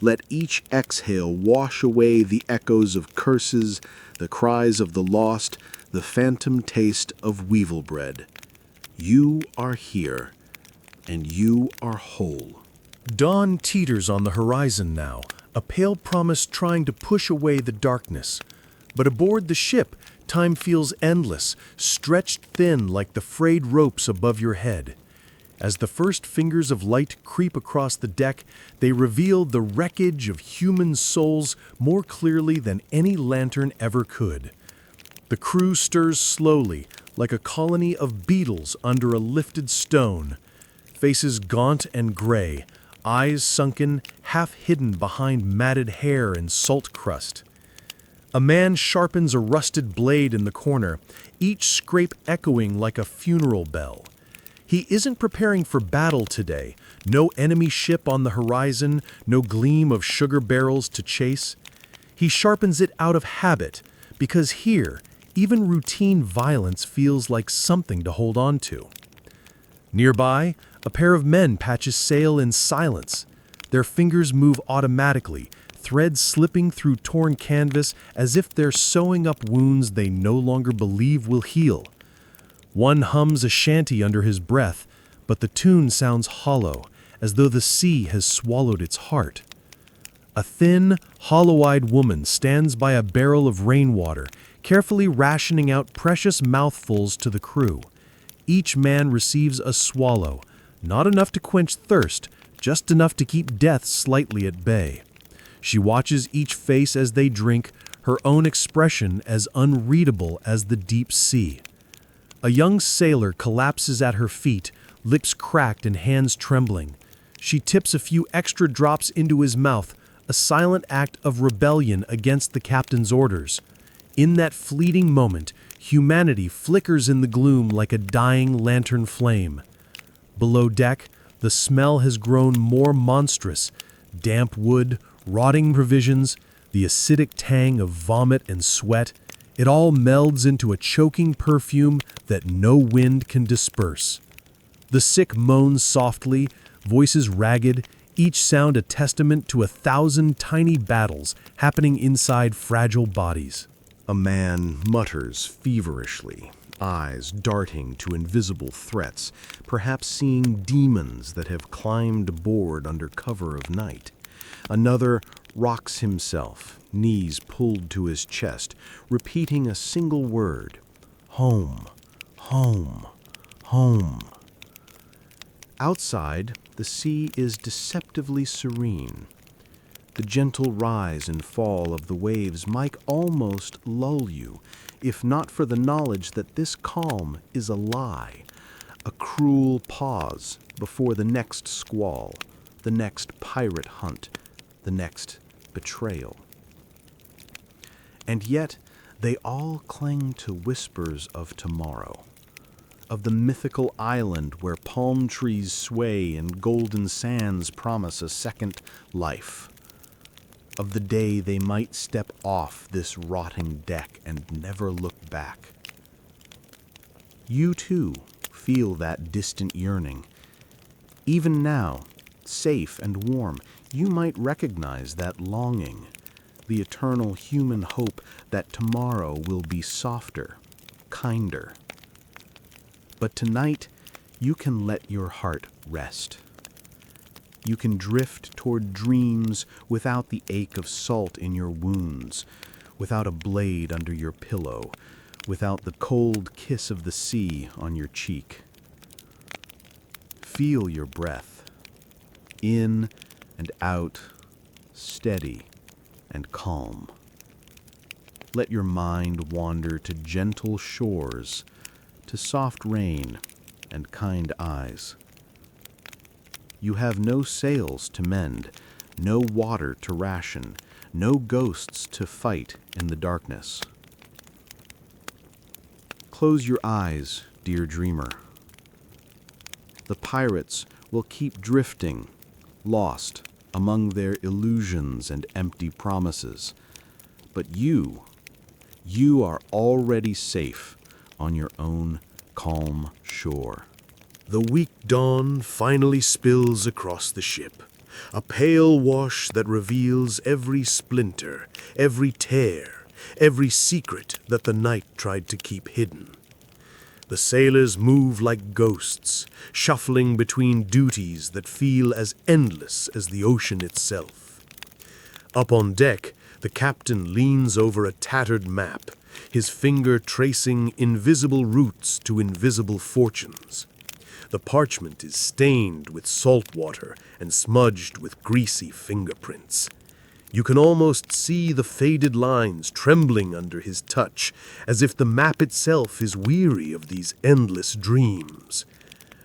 Let each exhale wash away the echoes of curses, the cries of the lost, the phantom taste of weevil bread. You are here, and you are whole. Dawn teeters on the horizon now, a pale promise trying to push away the darkness. But aboard the ship, time feels endless, stretched thin like the frayed ropes above your head. As the first fingers of light creep across the deck, they reveal the wreckage of human souls more clearly than any lantern ever could. The crew stirs slowly, like a colony of beetles under a lifted stone. Faces gaunt and gray, eyes sunken, half hidden behind matted hair and salt crust. A man sharpens a rusted blade in the corner, each scrape echoing like a funeral bell. He isn't preparing for battle today. No enemy ship on the horizon, no gleam of sugar barrels to chase. He sharpens it out of habit, because here, even routine violence feels like something to hold on to. Nearby, a pair of men patches sail in silence. Their fingers move automatically, threads slipping through torn canvas as if they're sewing up wounds they no longer believe will heal. One hums a shanty under his breath, but the tune sounds hollow, as though the sea has swallowed its heart. A thin, hollow-eyed woman stands by a barrel of rainwater, carefully rationing out precious mouthfuls to the crew. Each man receives a swallow, not enough to quench thirst, just enough to keep death slightly at bay. She watches each face as they drink, her own expression as unreadable as the deep sea. A young sailor collapses at her feet, lips cracked and hands trembling. She tips a few extra drops into his mouth, a silent act of rebellion against the captain's orders. In that fleeting moment, humanity flickers in the gloom like a dying lantern flame. Below deck, the smell has grown more monstrous. Damp wood, rotting provisions, the acidic tang of vomit and sweat, it all melds into a choking perfume that no wind can disperse. The sick moan softly, voices ragged, each sound a testament to 1,000 tiny battles happening inside fragile bodies. A man mutters feverishly, eyes darting to invisible threats, perhaps seeing demons that have climbed aboard under cover of night. Another rocks himself, knees pulled to his chest, repeating a single word: home, home, home. Outside, the sea is deceptively serene. The gentle rise and fall of the waves might almost lull you, if not for the knowledge that this calm is a lie, a cruel pause before the next squall, the next pirate hunt, the next betrayal. And yet, they all cling to whispers of tomorrow, of the mythical island where palm trees sway and golden sands promise a second life, of the day they might step off this rotting deck and never look back. You too feel that distant yearning. Even now, safe and warm, you might recognize that longing, the eternal human hope that tomorrow will be softer, kinder. But tonight, you can let your heart rest. You can drift toward dreams without the ache of salt in your wounds, without a blade under your pillow, without the cold kiss of the sea on your cheek. Feel your breath, in and out, steady and calm. Let your mind wander to gentle shores, to soft rain and kind eyes. You have no sails to mend, no water to ration, no ghosts to fight in the darkness. Close your eyes, dear dreamer. The pirates will keep drifting, lost among their illusions and empty promises. But you are already safe on your own calm shore. The weak dawn finally spills across the ship, a pale wash that reveals every splinter, every tear, every secret that the night tried to keep hidden. The sailors move like ghosts, shuffling between duties that feel as endless as the ocean itself. Up on deck, the captain leans over a tattered map, his finger tracing invisible routes to invisible fortunes. The parchment is stained with salt water and smudged with greasy fingerprints. You can almost see the faded lines trembling under his touch, as if the map itself is weary of these endless dreams.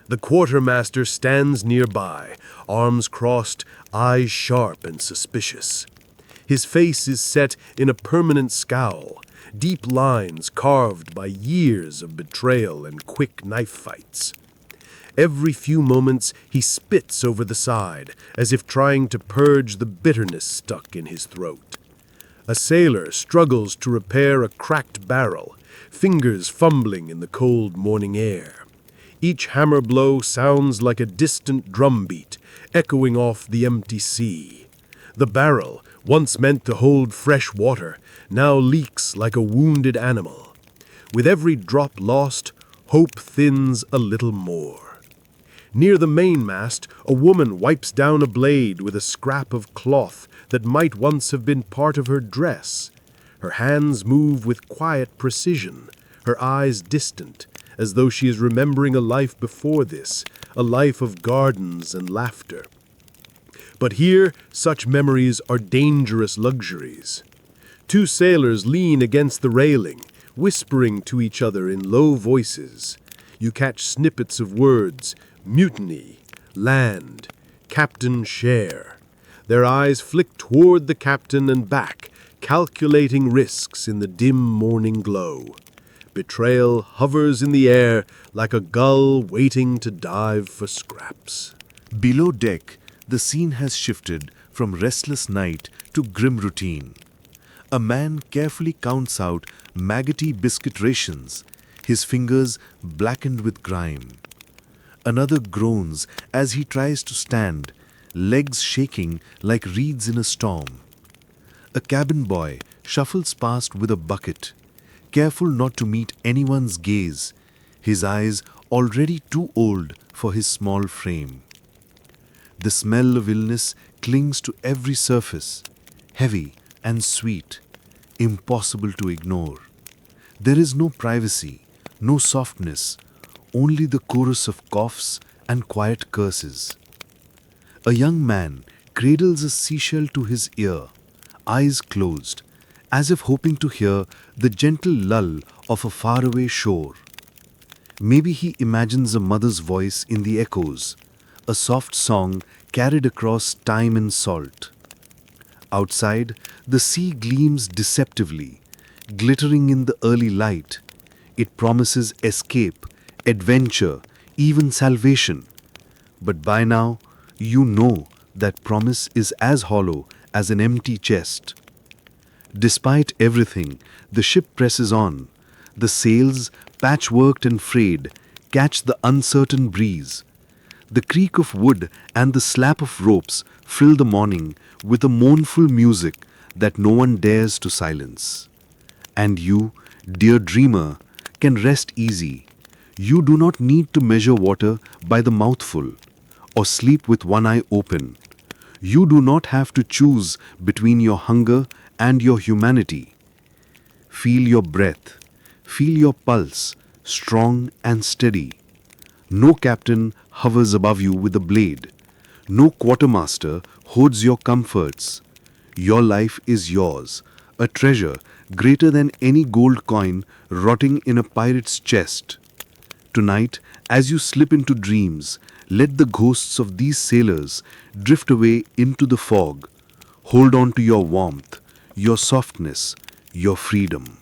The quartermaster stands nearby, arms crossed, eyes sharp and suspicious. His face is set in a permanent scowl, deep lines carved by years of betrayal and quick knife fights. Every few moments he spits over the side, as if trying to purge the bitterness stuck in his throat. A sailor struggles to repair a cracked barrel, fingers fumbling in the cold morning air. Each hammer blow sounds like a distant drumbeat, echoing off the empty sea. The barrel, once meant to hold fresh water, now leaks like a wounded animal. With every drop lost, hope thins a little more. Near the mainmast, a woman wipes down a blade with a scrap of cloth that might once have been part of her dress. Her hands move with quiet precision, her eyes distant, as though she is remembering a life before this, a life of gardens and laughter. But here, such memories are dangerous luxuries. Two sailors lean against the railing, whispering to each other in low voices. You catch snippets of words: mutiny, land, captain share. Their eyes flick toward the captain and back, calculating risks in the dim morning glow. Betrayal hovers in the air like a gull waiting to dive for scraps. Below deck, the scene has shifted from restless night to grim routine. A man carefully counts out maggoty biscuit rations, his fingers blackened with grime. Another groans as he tries to stand, legs shaking like reeds in a storm. A cabin boy shuffles past with a bucket, careful not to meet anyone's gaze, his eyes already too old for his small frame. The smell of illness clings to every surface, heavy and sweet, impossible to ignore. There is no privacy, no softness, only the chorus of coughs and quiet curses. A young man cradles a seashell to his ear, eyes closed, as if hoping to hear the gentle lull of a faraway shore. Maybe he imagines a mother's voice in the echoes, a soft song carried across time and salt. Outside, the sea gleams deceptively, glittering in the early light. It promises escape, adventure, even salvation. But by now, you know that promise is as hollow as an empty chest. Despite everything, the ship presses on. The sails, patchworked and frayed, catch the uncertain breeze. The creak of wood and the slap of ropes fill the morning with a mournful music that no one dares to silence. And you, dear dreamer, can rest easy. You do not need to measure water by the mouthful or sleep with one eye open. You do not have to choose between your hunger and your humanity. Feel your breath, feel your pulse, strong and steady. No captain hovers above you with a blade. No quartermaster hoards your comforts. Your life is yours, a treasure greater than any gold coin rotting in a pirate's chest. Tonight, as you slip into dreams, Let the ghosts of these sailors drift away into the fog. Hold on to your warmth, your softness, your freedom.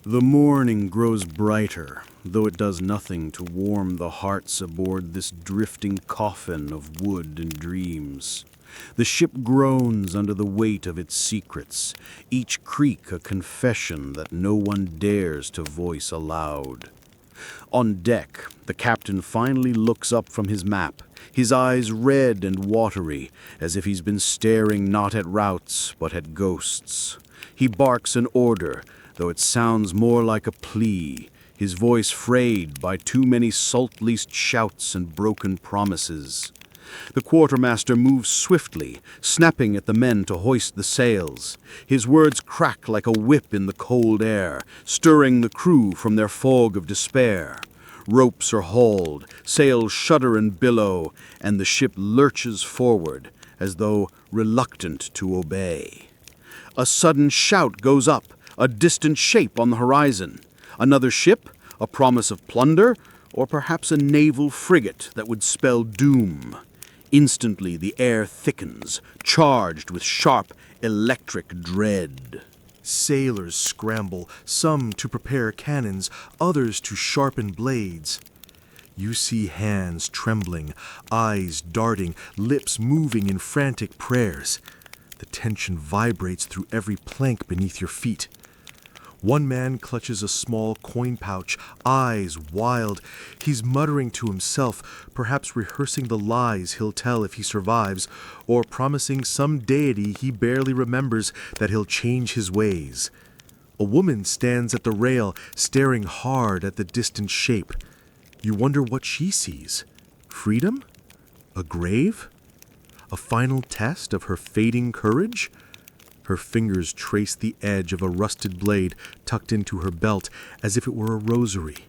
The morning grows brighter, though it does nothing to warm the hearts aboard this drifting coffin of wood and dreams. The ship groans under the weight of its secrets, each creak a confession that no one dares to voice aloud. On deck, the captain finally looks up from his map, his eyes red and watery, as if he's been staring not at routes, but at ghosts. He barks an order, though it sounds more like a plea, his voice frayed by too many salt-leased shouts and broken promises. The quartermaster moves swiftly, snapping at the men to hoist the sails. His words crack like a whip in the cold air, stirring the crew from their fog of despair. Ropes are hauled, sails shudder and billow, and the ship lurches forward, as though reluctant to obey. A sudden shout goes up, a distant shape on the horizon. Another ship, a promise of plunder, or perhaps a naval frigate that would spell doom. Instantly the air thickens, charged with sharp electric dread. Sailors scramble, some to prepare cannons, others to sharpen blades. You see hands trembling, eyes darting, lips moving in frantic prayers. The tension vibrates through every plank beneath your feet. One man clutches a small coin pouch, eyes wild. He's muttering to himself, perhaps rehearsing the lies he'll tell if he survives, or promising some deity he barely remembers that he'll change his ways. A woman stands at the rail, staring hard at the distant shape. You wonder what she sees. Freedom? A grave? A final test of her fading courage? Her fingers trace the edge of a rusted blade tucked into her belt as if it were a rosary.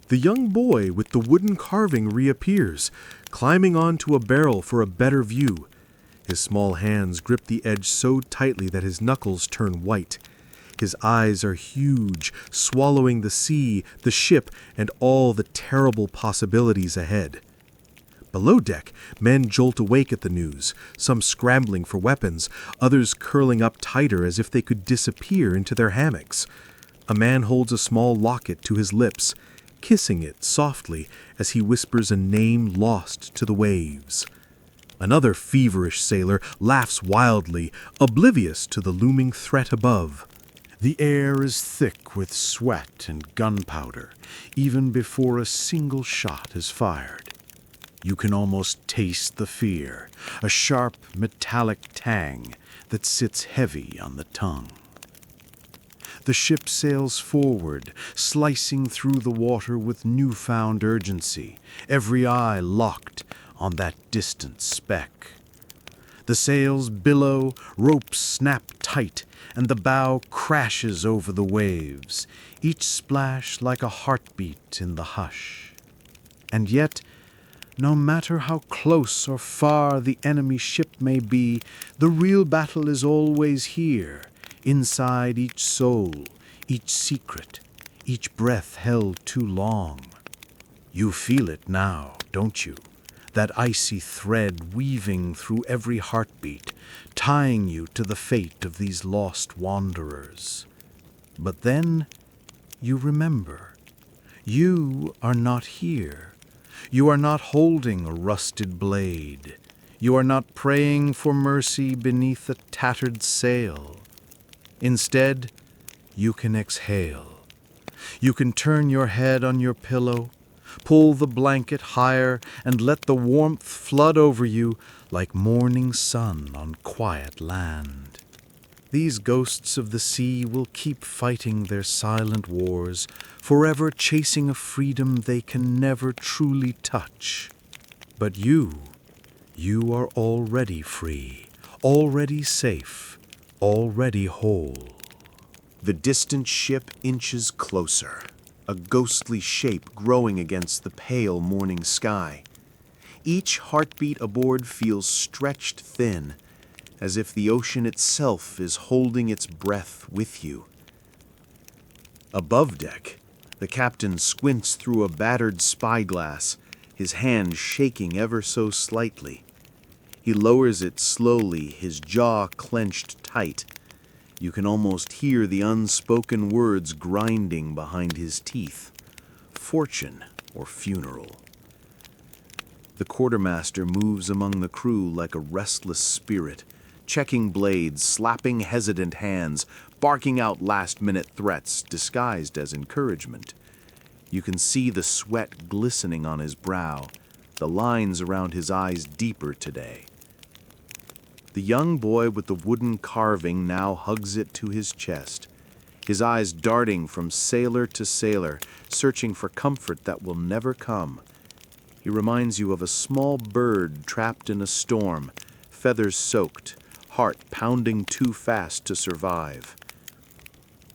The young boy with the wooden carving reappears, climbing onto a barrel for a better view. His small hands grip the edge so tightly that his knuckles turn white. His eyes are huge, swallowing the sea, the ship, and all the terrible possibilities ahead. Below deck, men jolt awake at the news, some scrambling for weapons, others curling up tighter as if they could disappear into their hammocks. A man holds a small locket to his lips, kissing it softly as he whispers a name lost to the waves. Another feverish sailor laughs wildly, oblivious to the looming threat above. The air is thick with sweat and gunpowder, even before a single shot is fired. You can almost taste the fear, a sharp metallic tang that sits heavy on the tongue. The ship sails forward, slicing through the water with newfound urgency, every eye locked on that distant speck. The sails billow, ropes snap tight, and the bow crashes over the waves, each splash like a heartbeat in the hush. And yet, no matter how close or far the enemy ship may be, the real battle is always here, inside each soul, each secret, each breath held too long. You feel it now, don't you? That icy thread weaving through every heartbeat, tying you to the fate of these lost wanderers. But then you remember, you are not here. You are not holding a rusted blade. You are not praying for mercy beneath a tattered sail. Instead, you can exhale. You can turn your head on your pillow, pull the blanket higher, and let the warmth flood over you like morning sun on quiet land. These ghosts of the sea will keep fighting their silent wars, forever chasing a freedom they can never truly touch. But you are already free, already safe, already whole. The distant ship inches closer, a ghostly shape growing against the pale morning sky. Each heartbeat aboard feels stretched thin, as if the ocean itself is holding its breath with you. Above deck, the captain squints through a battered spyglass, his hand shaking ever so slightly. He lowers it slowly, his jaw clenched tight. You can almost hear the unspoken words grinding behind his teeth. Fortune or funeral. The quartermaster moves among the crew like a restless spirit, checking blades, slapping hesitant hands, barking out last-minute threats disguised as encouragement. You can see the sweat glistening on his brow, the lines around his eyes deeper today. The young boy with the wooden carving now hugs it to his chest, his eyes darting from sailor to sailor, searching for comfort that will never come. He reminds you of a small bird trapped in a storm, feathers soaked, heart pounding too fast to survive.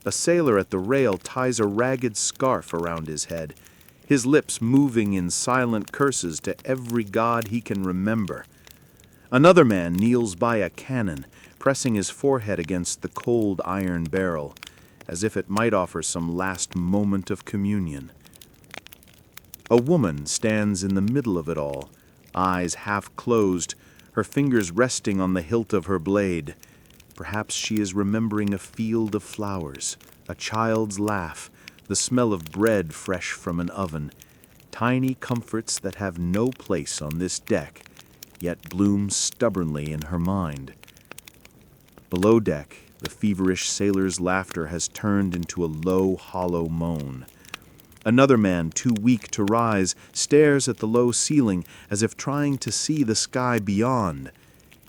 A sailor at the rail ties a ragged scarf around his head, his lips moving in silent curses to every god he can remember. Another man kneels by a cannon, pressing his forehead against the cold iron barrel, as if it might offer some last moment of communion. A woman stands in the middle of it all, eyes half closed, her fingers resting on the hilt of her blade. Perhaps she is remembering a field of flowers, a child's laugh, the smell of bread fresh from an oven, tiny comforts that have no place on this deck, yet bloom stubbornly in her mind. Below deck, the feverish sailor's laughter has turned into a low, hollow moan. Another man, too weak to rise, stares at the low ceiling as if trying to see the sky beyond.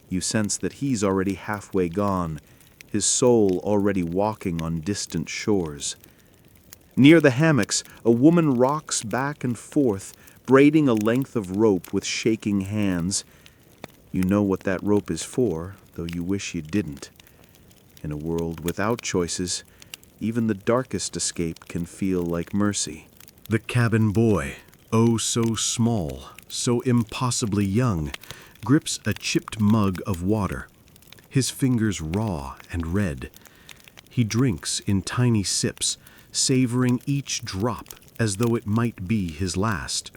You sense that he's already halfway gone, his soul already walking on distant shores. Near the hammocks, a woman rocks back and forth, braiding a length of rope with shaking hands. You know what that rope is for, though you wish you didn't. In a world without choices, even the darkest escape can feel like mercy. The cabin boy, oh so small, so impossibly young, grips a chipped mug of water, his fingers raw and red. He drinks in tiny sips, savoring each drop as though it might be his last.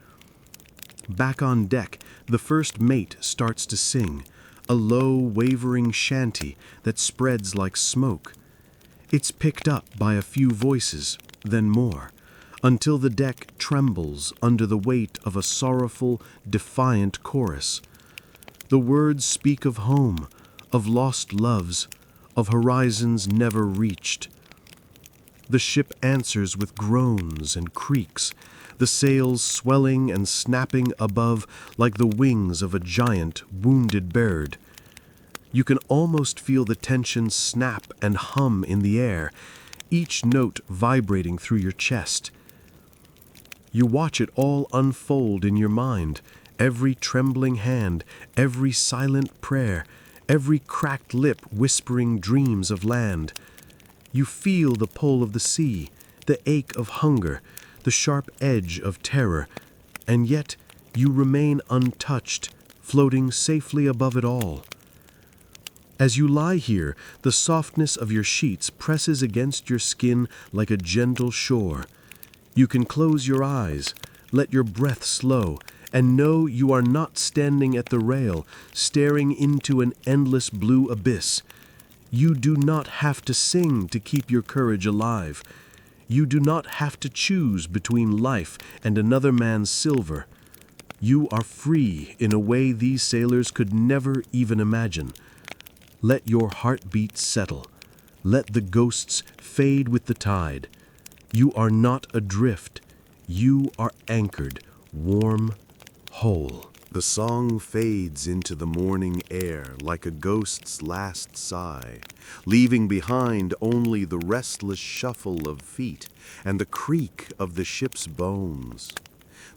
Back on deck, the first mate starts to sing, a low, wavering shanty that spreads like smoke. It's picked up by a few voices, then more, until the deck trembles under the weight of a sorrowful, defiant chorus. The words speak of home, of lost loves, of horizons never reached. The ship answers with groans and creaks, the sails swelling and snapping above like the wings of a giant, wounded bird. You can almost feel the tension snap and hum in the air, each note vibrating through your chest. You watch it all unfold in your mind, every trembling hand, every silent prayer, every cracked lip whispering dreams of land. You feel the pull of the sea, the ache of hunger, the sharp edge of terror, and yet you remain untouched, floating safely above it all. As you lie here, the softness of your sheets presses against your skin like a gentle shore. You can close your eyes, let your breath slow, and know you are not standing at the rail, staring into an endless blue abyss. You do not have to sing to keep your courage alive. You do not have to choose between life and another man's silver. You are free in a way these sailors could never even imagine. Let your heartbeat settle. Let the ghosts fade with the tide. You are not adrift. You are anchored, warm, whole. The song fades into the morning air like a ghost's last sigh, leaving behind only the restless shuffle of feet and the creak of the ship's bones.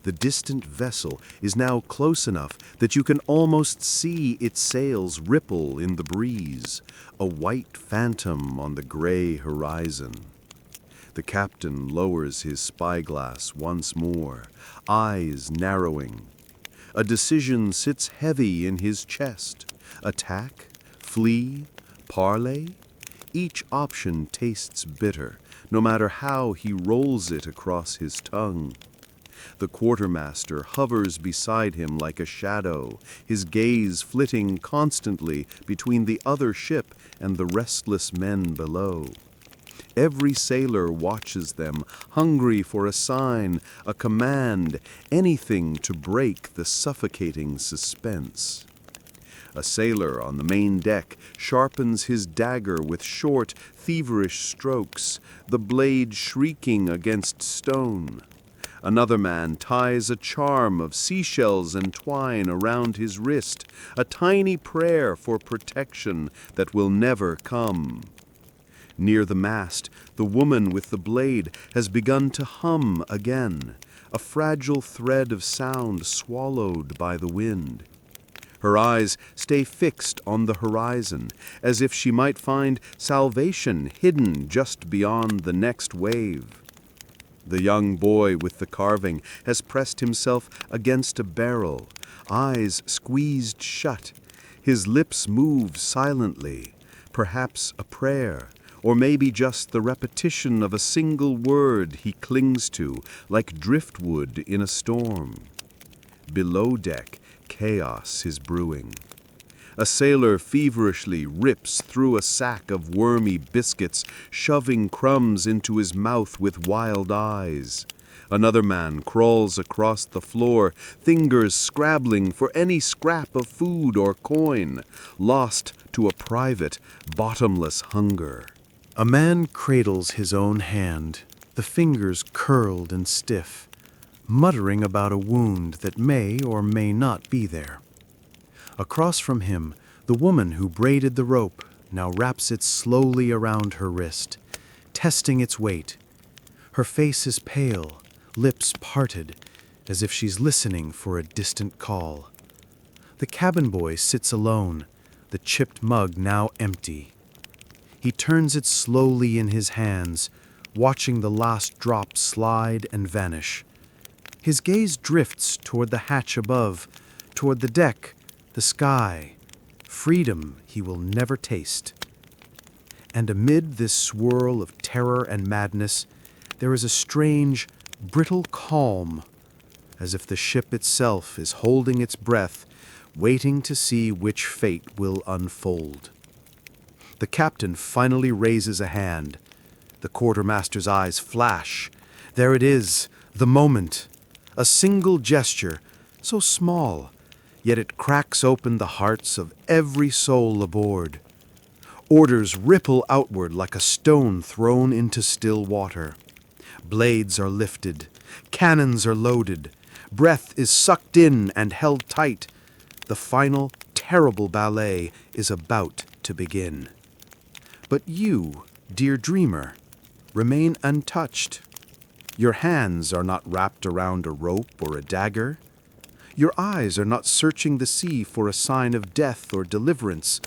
The distant vessel is now close enough that you can almost see its sails ripple in the breeze, a white phantom on the gray horizon. The captain lowers his spyglass once more, eyes narrowing. A decision sits heavy in his chest. Attack? Flee? Parley? Each option tastes bitter, no matter how he rolls it across his tongue. The quartermaster hovers beside him like a shadow, his gaze flitting constantly between the other ship and the restless men below. Every sailor watches them, hungry for a sign, a command, anything to break the suffocating suspense. A sailor on the main deck sharpens his dagger with short, feverish strokes, the blade shrieking against stone. Another man ties a charm of seashells and twine around his wrist, a tiny prayer for protection that will never come. Near the mast, the woman with the blade has begun to hum again, a fragile thread of sound swallowed by the wind. Her eyes stay fixed on the horizon, as if she might find salvation hidden just beyond the next wave. The young boy with the carving has pressed himself against a barrel, eyes squeezed shut. His lips move silently, perhaps a prayer, or maybe just the repetition of a single word he clings to, like driftwood in a storm. Below deck, chaos is brewing. A sailor feverishly rips through a sack of wormy biscuits, shoving crumbs into his mouth with wild eyes. Another man crawls across the floor, fingers scrabbling for any scrap of food or coin, lost to a private, bottomless hunger. A man cradles his own hand, the fingers curled and stiff, muttering about a wound that may or may not be there. Across from him, the woman who braided the rope now wraps it slowly around her wrist, testing its weight. Her face is pale, lips parted, as if she's listening for a distant call. The cabin boy sits alone, the chipped mug now empty. He turns it slowly in his hands, watching the last drop slide and vanish. His gaze drifts toward the hatch above, toward the deck, the sky, freedom he will never taste. And amid this swirl of terror and madness, there is a strange, brittle calm, as if the ship itself is holding its breath, waiting to see which fate will unfold. The captain finally raises a hand. The quartermaster's eyes flash. There it is, the moment. A single gesture, so small, yet it cracks open the hearts of every soul aboard. Orders ripple outward like a stone thrown into still water. Blades are lifted, cannons are loaded, breath is sucked in and held tight. The final, terrible ballet is about to begin. But you, dear dreamer, remain untouched. Your hands are not wrapped around a rope or a dagger. Your eyes are not searching the sea for a sign of death or deliverance.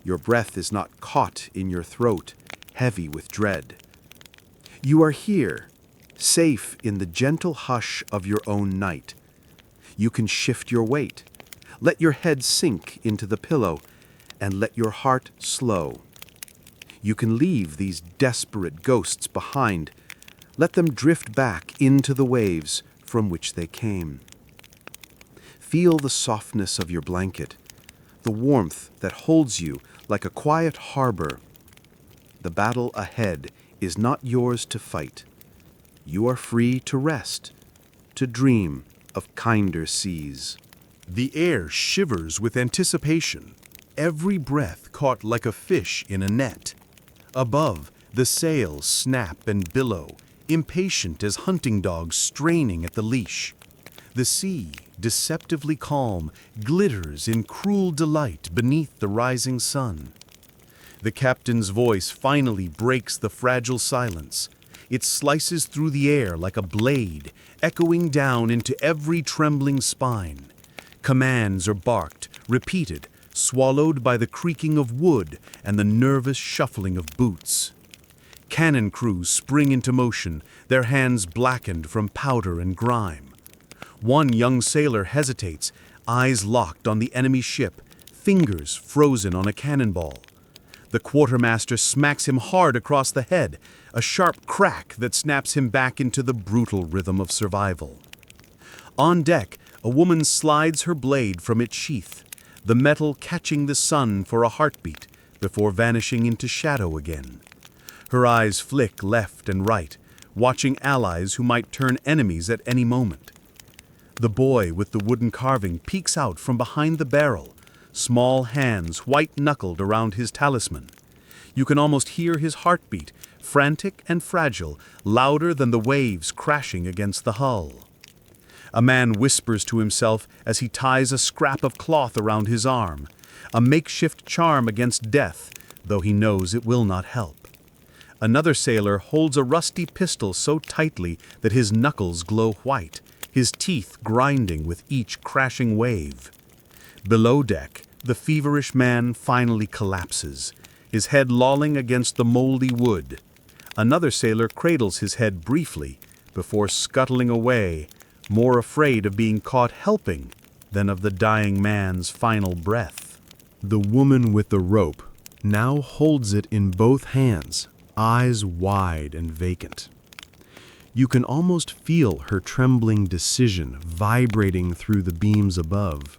Your breath is not caught in your throat, heavy with dread. You are here, safe in the gentle hush of your own night. You can shift your weight, let your head sink into the pillow, and let your heart slow. You can leave these desperate ghosts behind. Let them drift back into the waves from which they came. Feel the softness of your blanket, the warmth that holds you like a quiet harbor. The battle ahead is not yours to fight. You are free to rest, to dream of kinder seas. The air shivers with anticipation, every breath caught like a fish in a net. Above, the sails snap and billow, impatient as hunting dogs straining at the leash. The sea, deceptively calm, glitters in cruel delight beneath the rising sun. The captain's voice finally breaks the fragile silence. It slices through the air like a blade, echoing down into every trembling spine. Commands are barked, repeated, swallowed by the creaking of wood and the nervous shuffling of boots. Cannon crews spring into motion, their hands blackened from powder and grime. One young sailor hesitates, eyes locked on the enemy ship, fingers frozen on a cannonball. The quartermaster smacks him hard across the head, a sharp crack that snaps him back into the brutal rhythm of survival. On deck, a woman slides her blade from its sheath, the metal catching the sun for a heartbeat before vanishing into shadow again. Her eyes flick left and right, watching allies who might turn enemies at any moment. The boy with the wooden carving peeks out from behind the barrel, small hands white-knuckled around his talisman. You can almost hear his heartbeat, frantic and fragile, louder than the waves crashing against the hull. A man whispers to himself as he ties a scrap of cloth around his arm, a makeshift charm against death, though he knows it will not help. Another sailor holds a rusty pistol so tightly that his knuckles glow white, his teeth grinding with each crashing wave. Below deck, the feverish man finally collapses, his head lolling against the moldy wood. Another sailor cradles his head briefly before scuttling away, more afraid of being caught helping than of the dying man's final breath. The woman with the rope now holds it in both hands, eyes wide and vacant. You can almost feel her trembling decision vibrating through the beams above.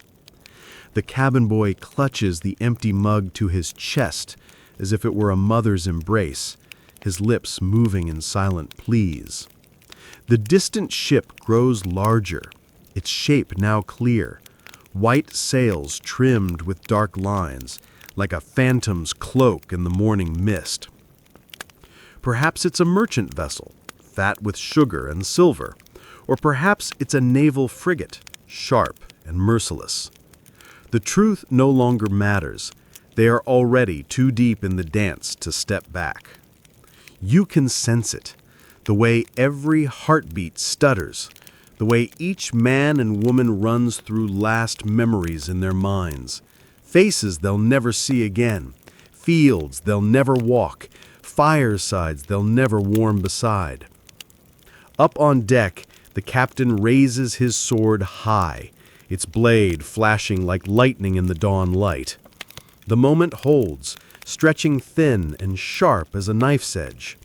The cabin boy clutches the empty mug to his chest as if it were a mother's embrace, his lips moving in silent pleas. The distant ship grows larger, its shape now clear, white sails trimmed with dark lines, like a phantom's cloak in the morning mist. Perhaps it's a merchant vessel, fat with sugar and silver, or perhaps it's a naval frigate, sharp and merciless. The truth no longer matters. They are already too deep in the dance to step back. You can sense it, the way every heartbeat stutters, the way each man and woman runs through last memories in their minds, faces they'll never see again, fields they'll never walk, firesides they'll never warm beside. Up on deck, the captain raises his sword high, its blade flashing like lightning in the dawn light. The moment holds, stretching thin and sharp as a knife's edge.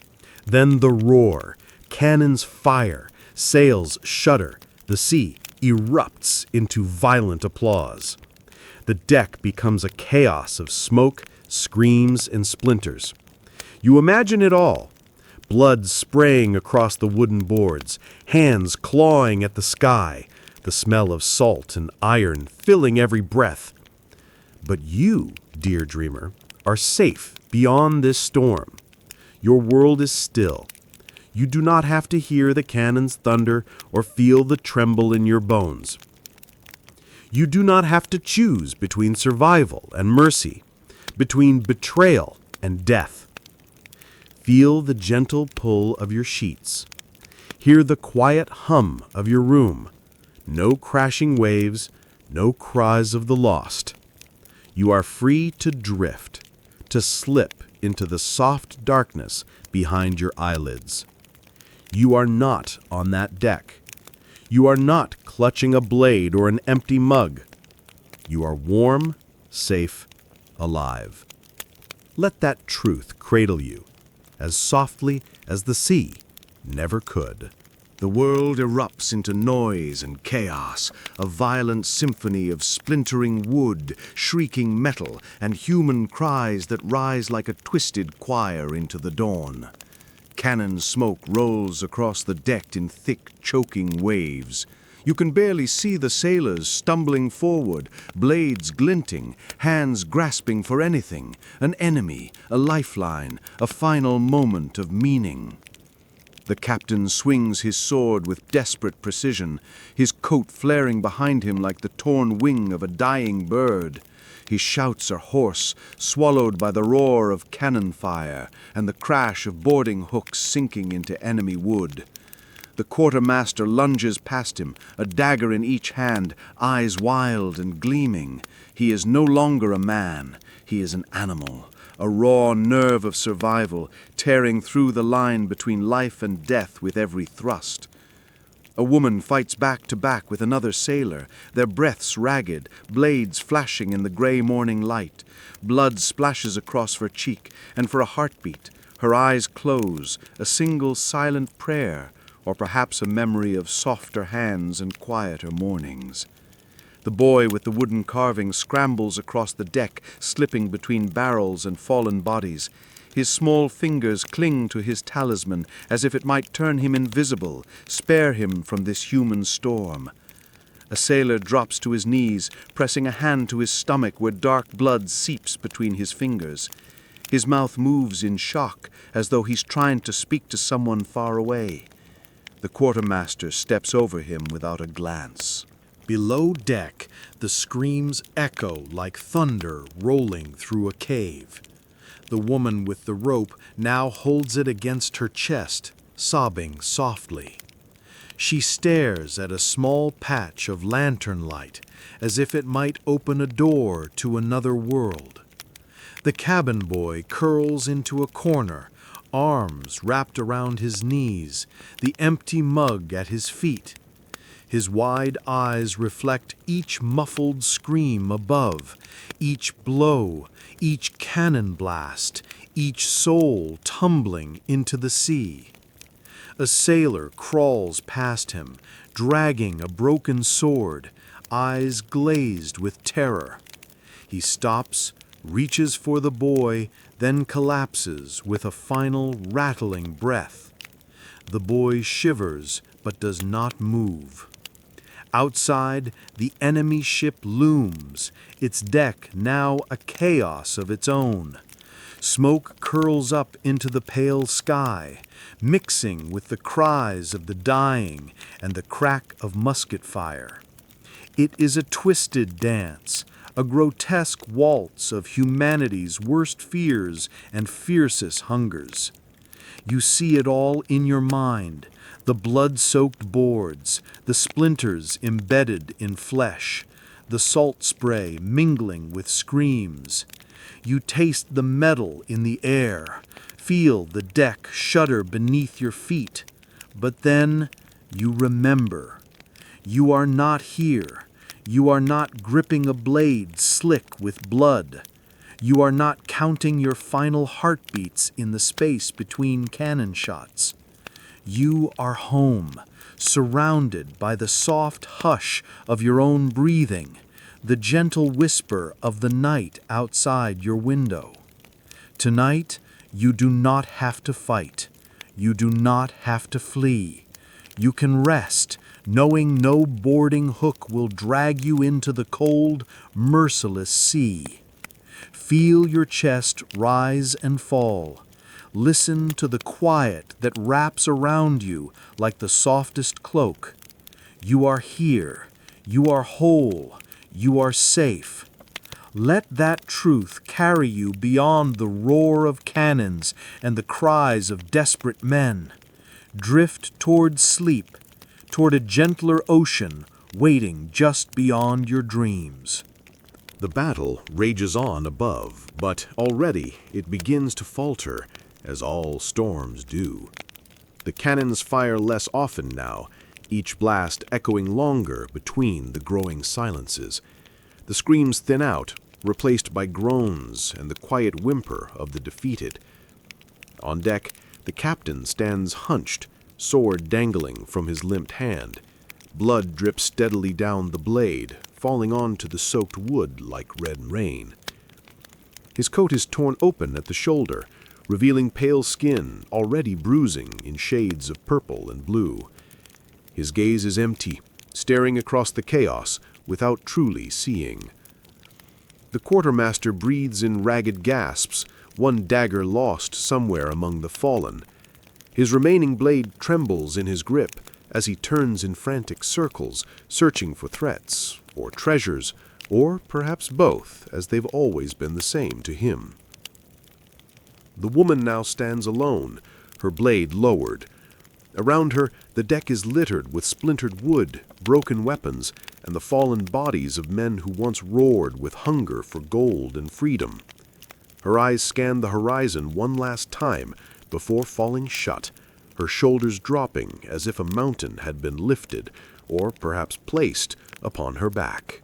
Then the roar, cannons fire, sails shudder, the sea erupts into violent applause. The deck becomes a chaos of smoke, screams, and splinters. You imagine it all. Blood spraying across the wooden boards, hands clawing at the sky, the smell of salt and iron filling every breath. But you, dear dreamer, are safe beyond this storm. Your world is still. You do not have to hear the cannon's thunder or feel the tremble in your bones. You do not have to choose between survival and mercy, between betrayal and death. Feel the gentle pull of your sheets. Hear the quiet hum of your room. No crashing waves, no cries of the lost. You are free to drift, to slip into the soft darkness behind your eyelids. You are not on that deck. You are not clutching a blade or an empty mug. You are warm, safe, alive. Let that truth cradle you, as softly as the sea never could. The world erupts into noise and chaos, a violent symphony of splintering wood, shrieking metal, and human cries that rise like a twisted choir into the dawn. Cannon smoke rolls across the deck in thick, choking waves. You can barely see the sailors stumbling forward, blades glinting, hands grasping for anything, an enemy, a lifeline, a final moment of meaning. The captain swings his sword with desperate precision, his coat flaring behind him like the torn wing of a dying bird. His shouts are hoarse, swallowed by the roar of cannon fire and the crash of boarding hooks sinking into enemy wood. The quartermaster lunges past him, a dagger in each hand, eyes wild and gleaming. He is no longer a man, he is an animal, a raw nerve of survival, tearing through the line between life and death with every thrust. A woman fights back to back with another sailor, their breaths ragged, blades flashing in the gray morning light. Blood splashes across her cheek, and for a heartbeat, her eyes close, a single silent prayer, or perhaps a memory of softer hands and quieter mornings. The boy with the wooden carving scrambles across the deck, slipping between barrels and fallen bodies. His small fingers cling to his talisman as if it might turn him invisible, spare him from this human storm. A sailor drops to his knees, pressing a hand to his stomach where dark blood seeps between his fingers. His mouth moves in shock, as though he's trying to speak to someone far away. The quartermaster steps over him without a glance. Below deck, the screams echo like thunder rolling through a cave. The woman with the rope now holds it against her chest, sobbing softly. She stares at a small patch of lantern light, as if it might open a door to another world. The cabin boy curls into a corner, arms wrapped around his knees, the empty mug at his feet. His wide eyes reflect each muffled scream above, each blow, each cannon blast, each soul tumbling into the sea. A sailor crawls past him, dragging a broken sword, eyes glazed with terror. He stops, reaches for the boy, then collapses with a final rattling breath. The boy shivers but does not move. Outside, the enemy ship looms, its deck now a chaos of its own. Smoke curls up into the pale sky, mixing with the cries of the dying and the crack of musket fire. It is a twisted dance, a grotesque waltz of humanity's worst fears and fiercest hungers. You see it all in your mind, the blood-soaked boards, the splinters embedded in flesh, the salt spray mingling with screams. You taste the metal in the air, feel the deck shudder beneath your feet. But then you remember. You are not here. You are not gripping a blade slick with blood. You are not counting your final heartbeats in the space between cannon shots. You are home, surrounded by the soft hush of your own breathing, the gentle whisper of the night outside your window. Tonight, you do not have to fight. You do not have to flee. You can rest, knowing no boarding hook will drag you into the cold, merciless sea. Feel your chest rise and fall. Listen to the quiet that wraps around you like the softest cloak. You are here. You are whole. You are safe. Let that truth carry you beyond the roar of cannons and the cries of desperate men. Drift toward sleep, toward a gentler ocean waiting just beyond your dreams. The battle rages on above, but already it begins to falter, as all storms do. The cannons fire less often now, each blast echoing longer between the growing silences. The screams thin out, replaced by groans and the quiet whimper of the defeated. On deck, the captain stands hunched, sword dangling from his limped hand. Blood drips steadily down the blade, falling onto the soaked wood like red rain. His coat is torn open at the shoulder, revealing pale skin already bruising in shades of purple and blue. His gaze is empty, staring across the chaos without truly seeing. The quartermaster breathes in ragged gasps, one dagger lost somewhere among the fallen. His remaining blade trembles in his grip as he turns in frantic circles, searching for threats, or treasures, or perhaps both, as they've always been the same to him. The woman now stands alone, her blade lowered. Around her, the deck is littered with splintered wood, broken weapons, and the fallen bodies of men who once roared with hunger for gold and freedom. Her eyes scan the horizon one last time before falling shut, her shoulders dropping as if a mountain had been lifted, or perhaps placed, upon her back.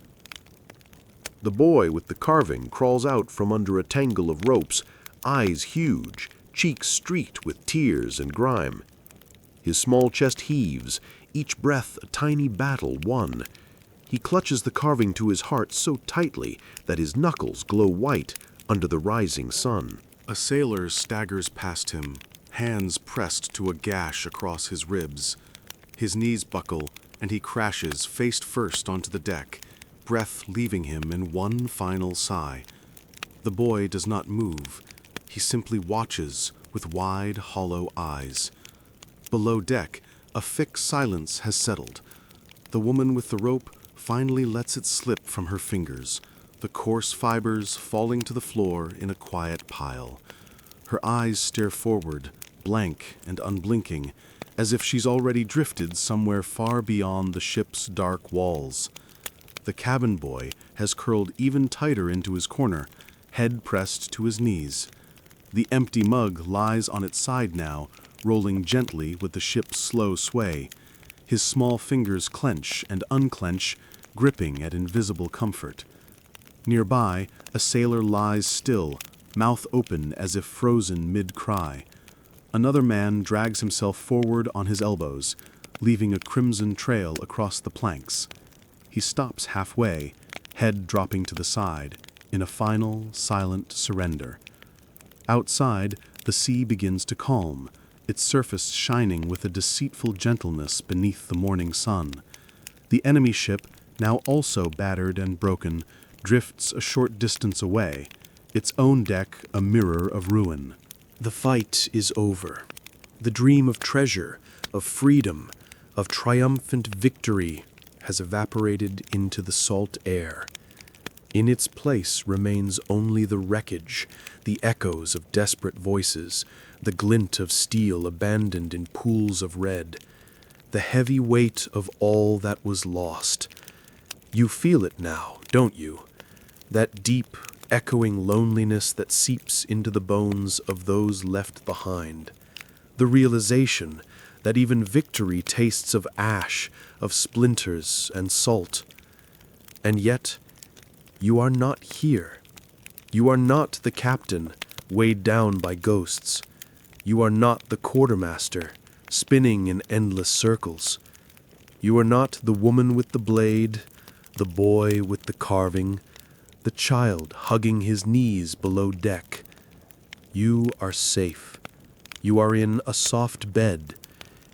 The boy with the carving crawls out from under a tangle of ropes, eyes huge, cheeks streaked with tears and grime. His small chest heaves, each breath a tiny battle won. He clutches the carving to his heart so tightly that his knuckles glow white under the rising sun. A sailor staggers past him, hands pressed to a gash across his ribs. His knees buckle, and he crashes face first onto the deck, breath leaving him in one final sigh. The boy does not move. He simply watches with wide, hollow eyes. Below deck, a thick silence has settled. The woman with the rope finally lets it slip from her fingers, the coarse fibers falling to the floor in a quiet pile. Her eyes stare forward, blank and unblinking, as if she's already drifted somewhere far beyond the ship's dark walls. The cabin boy has curled even tighter into his corner, head pressed to his knees. The empty mug lies on its side now, rolling gently with the ship's slow sway. His small fingers clench and unclench, gripping at invisible comfort. Nearby, a sailor lies still, mouth open as if frozen mid-cry. Another man drags himself forward on his elbows, leaving a crimson trail across the planks. He stops halfway, head dropping to the side, in a final, silent surrender. Outside, the sea begins to calm, its surface shining with a deceitful gentleness beneath the morning sun. The enemy ship, now also battered and broken, drifts a short distance away, its own deck a mirror of ruin. The fight is over. The dream of treasure, of freedom, of triumphant victory has evaporated into the salt air. In its place remains only the wreckage, the echoes of desperate voices, the glint of steel abandoned in pools of red, the heavy weight of all that was lost. You feel it now, don't you? That deep, echoing loneliness that seeps into the bones of those left behind. The realization that even victory tastes of ash, of splinters and salt. And yet, you are not here. You are not the captain, weighed down by ghosts. You are not the quartermaster, spinning in endless circles. You are not the woman with the blade, the boy with the carving, the child hugging his knees below deck. You are safe. You are in a soft bed,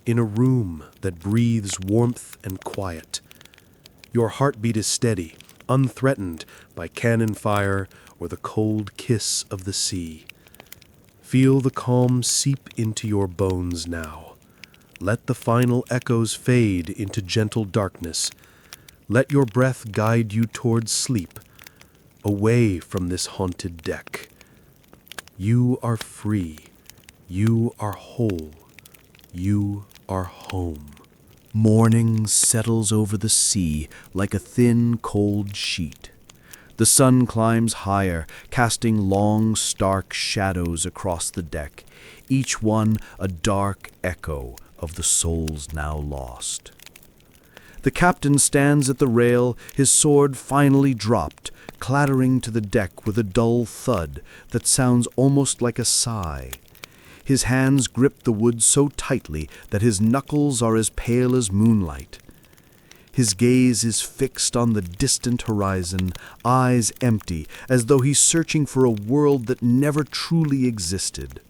in a room that breathes warmth and quiet. Your heartbeat is steady, unthreatened by cannon fire or the cold kiss of the sea. Feel the calm seep into your bones now. Let the final echoes fade into gentle darkness. Let your breath guide you towards sleep, away from this haunted deck. You are free. You are whole. You are home. Morning settles over the sea like a thin, cold sheet. The sun climbs higher, casting long, stark shadows across the deck, each one a dark echo of the souls now lost. The captain stands at the rail, his sword finally dropped, clattering to the deck with a dull thud that sounds almost like a sigh. His hands grip the wood so tightly that his knuckles are as pale as moonlight. His gaze is fixed on the distant horizon, eyes empty, as though he's searching for a world that never truly existed.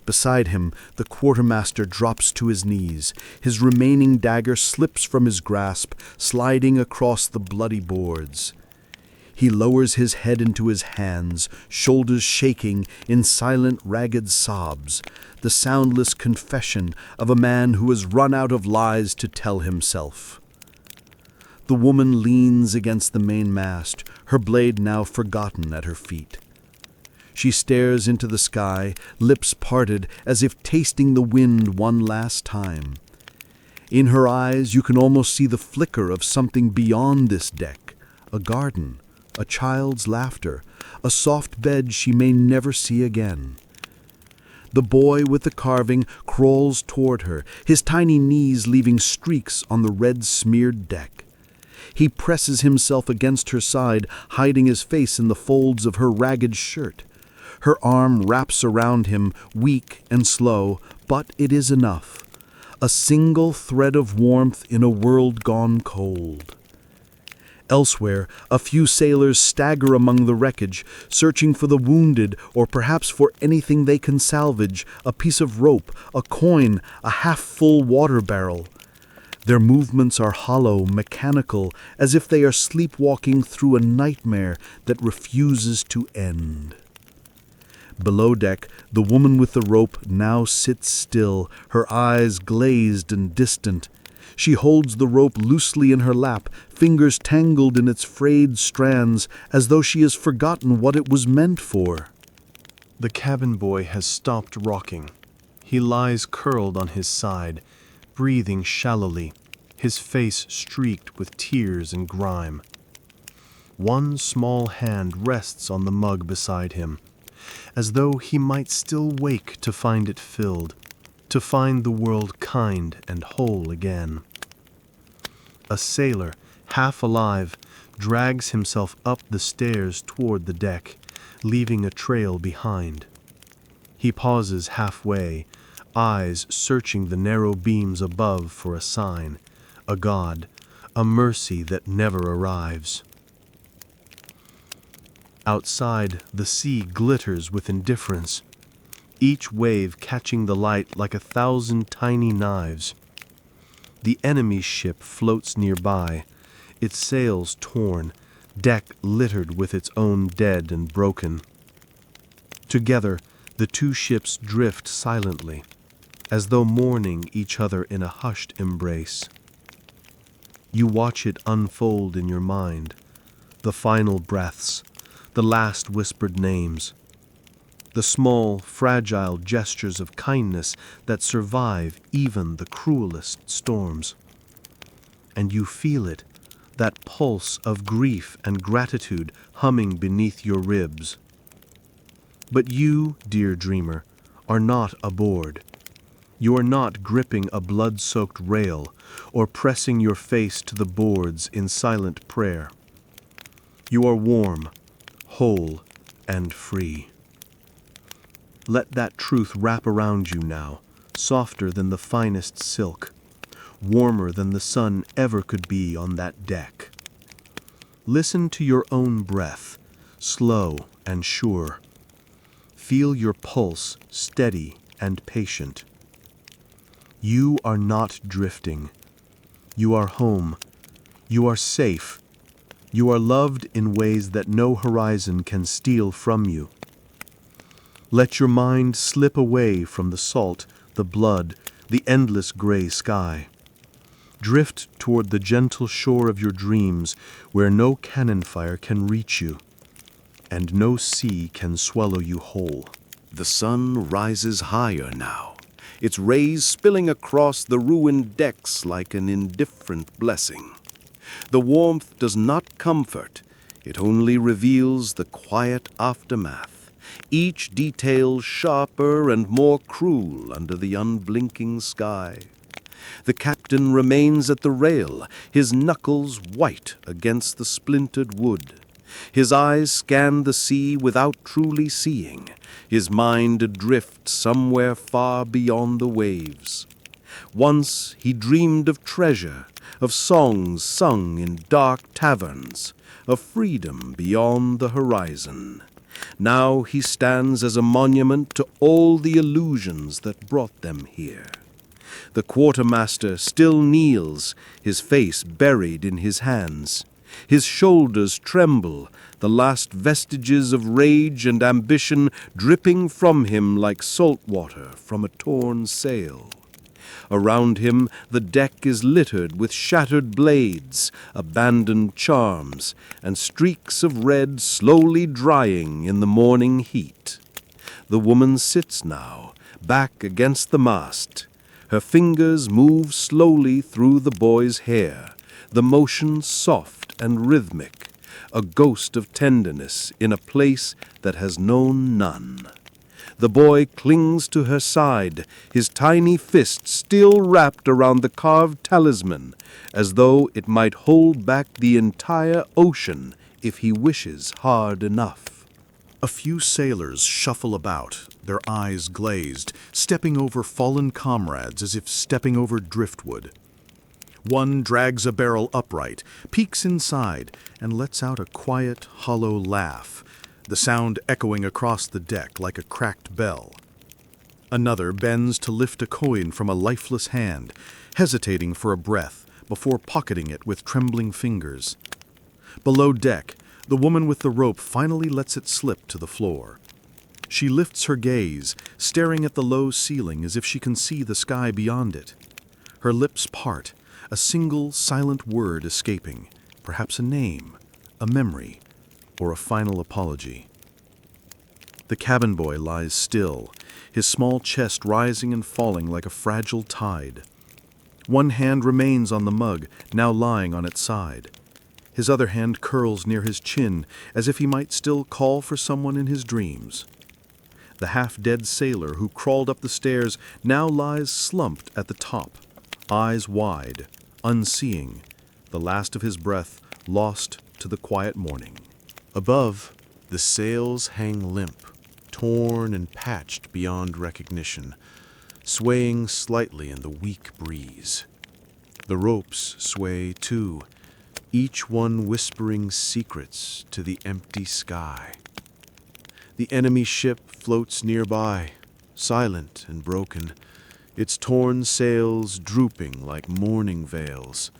Beside him, the quartermaster drops to his knees. His remaining dagger slips from his grasp, sliding across the bloody boards. He lowers his head into his hands, shoulders shaking in silent, ragged sobs, the soundless confession of a man who has run out of lies to tell himself. The woman leans against the mainmast, her blade now forgotten at her feet. She stares into the sky, lips parted as if tasting the wind one last time. In her eyes you can almost see the flicker of something beyond this deck, a garden, a child's laughter, a soft bed she may never see again. The boy with the carving crawls toward her, his tiny knees leaving streaks on the red-smeared deck. He presses himself against her side, hiding his face in the folds of her ragged shirt. Her arm wraps around him, weak and slow, but it is enough. a single thread of warmth in a world gone cold. Elsewhere, a few sailors stagger among the wreckage, searching for the wounded or perhaps for anything they can salvage, a piece of rope, a coin, a half-full water barrel. Their movements are hollow, mechanical, as if they are sleepwalking through a nightmare that refuses to end. Below deck, the woman with the rope now sits still, her eyes glazed and distant. She holds the rope loosely in her lap, fingers tangled in its frayed strands, as though she has forgotten what it was meant for. The cabin boy has stopped rocking. He lies curled on his side, breathing shallowly, his face streaked with tears and grime. One small hand rests on the mug beside him, as though he might still wake to find it filled, to find the world kind and whole again. A sailor, half alive, drags himself up the stairs toward the deck, leaving a trail behind. He pauses halfway, eyes searching the narrow beams above for a sign, a God, a mercy that never arrives. Outside, the sea glitters with indifference, each wave catching the light like 1,000 tiny knives. The enemy's ship floats nearby, its sails torn, deck littered with its own dead and broken. Together, the two ships drift silently, as though mourning each other in a hushed embrace. You watch it unfold in your mind, the final breaths, the last whispered names, the small, fragile gestures of kindness that survive even the cruelest storms. And you feel it, that pulse of grief and gratitude humming beneath your ribs. But you, dear dreamer, are not aboard. You are not gripping a blood-soaked rail or pressing your face to the boards in silent prayer. You are warm, whole, and free. Let that truth wrap around you now, softer than the finest silk, warmer than the sun ever could be on that deck. Listen to your own breath, slow and sure. Feel your pulse steady and patient. You are not drifting. You are home. You are safe. You are loved in ways that no horizon can steal from you. Let your mind slip away from the salt, the blood, the endless gray sky. Drift toward the gentle shore of your dreams where no cannon fire can reach you, and no sea can swallow you whole. The sun rises higher now, its rays spilling across the ruined decks like an indifferent blessing. The warmth does not comfort, it only reveals the quiet aftermath, each detail sharper and more cruel under the unblinking sky. The captain remains at the rail, his knuckles white against the splintered wood. His eyes scan the sea without truly seeing, his mind adrift somewhere far beyond the waves. Once he dreamed of treasure, of songs sung in dark taverns, of freedom beyond the horizon. Now he stands as a monument to all the illusions that brought them here. The quartermaster still kneels, his face buried in his hands. His shoulders tremble, the last vestiges of rage and ambition dripping from him like salt water from a torn sail. Around him the deck is littered with shattered blades, abandoned charms, and streaks of red slowly drying in the morning heat. The woman sits now, back against the mast. Her fingers move slowly through the boy's hair, the motion soft and rhythmic, a ghost of tenderness in a place that has known none. The boy clings to her side, his tiny fist still wrapped around the carved talisman, as though it might hold back the entire ocean if he wishes hard enough. A few sailors shuffle about, their eyes glazed, stepping over fallen comrades as if stepping over driftwood. One drags a barrel upright, peeks inside, and lets out a quiet, hollow laugh, the sound echoing across the deck like a cracked bell. Another bends to lift a coin from a lifeless hand, hesitating for a breath before pocketing it with trembling fingers. Below deck, the woman with the rope finally lets it slip to the floor. She lifts her gaze, staring at the low ceiling as if she can see the sky beyond it. Her lips part, a single silent word escaping, perhaps a name, a memory, or a final apology. The cabin boy lies still, his small chest rising and falling like a fragile tide. One hand remains on the mug, now lying on its side. His other hand curls near his chin, as if he might still call for someone in his dreams. The half-dead sailor who crawled up the stairs now lies slumped at the top, eyes wide, unseeing, the last of his breath lost to the quiet morning. Above, the sails hang limp, torn and patched beyond recognition, swaying slightly in the weak breeze. The ropes sway too, each one whispering secrets to the empty sky. The enemy ship floats nearby, silent and broken, its torn sails drooping like mourning veils.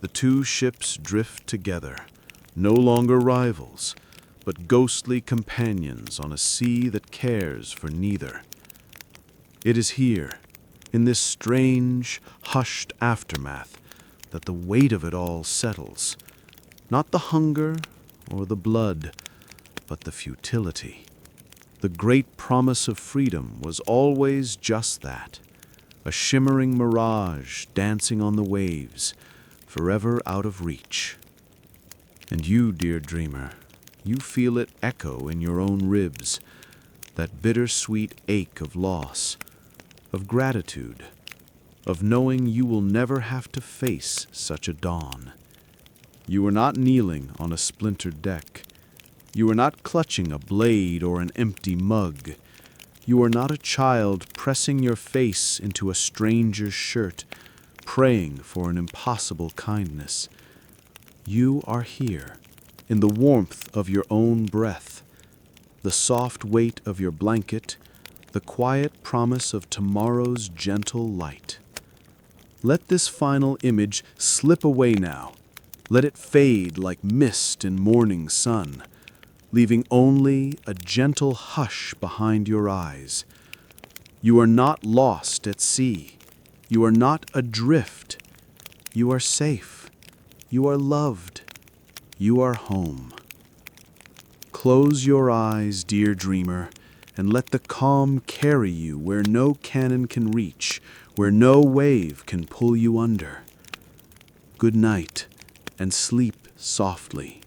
The two ships drift together, no longer rivals, but ghostly companions on a sea that cares for neither. It is here, in this strange, hushed aftermath, that the weight of it all settles. Not the hunger or the blood, but the futility. The great promise of freedom was always just that, a shimmering mirage dancing on the waves, forever out of reach. And you, dear dreamer, you feel it echo in your own ribs, that bittersweet ache of loss, of gratitude, of knowing you will never have to face such a dawn. You are not kneeling on a splintered deck. You are not clutching a blade or an empty mug. You are not a child pressing your face into a stranger's shirt, praying for an impossible kindness. You are here, in the warmth of your own breath, the soft weight of your blanket, the quiet promise of tomorrow's gentle light. Let this final image slip away now. Let it fade like mist in morning sun, leaving only a gentle hush behind your eyes. You are not lost at sea. You are not adrift. You are safe. You are loved. You are home. Close your eyes, dear dreamer, and let the calm carry you where no cannon can reach, where no wave can pull you under. Good night, and sleep softly.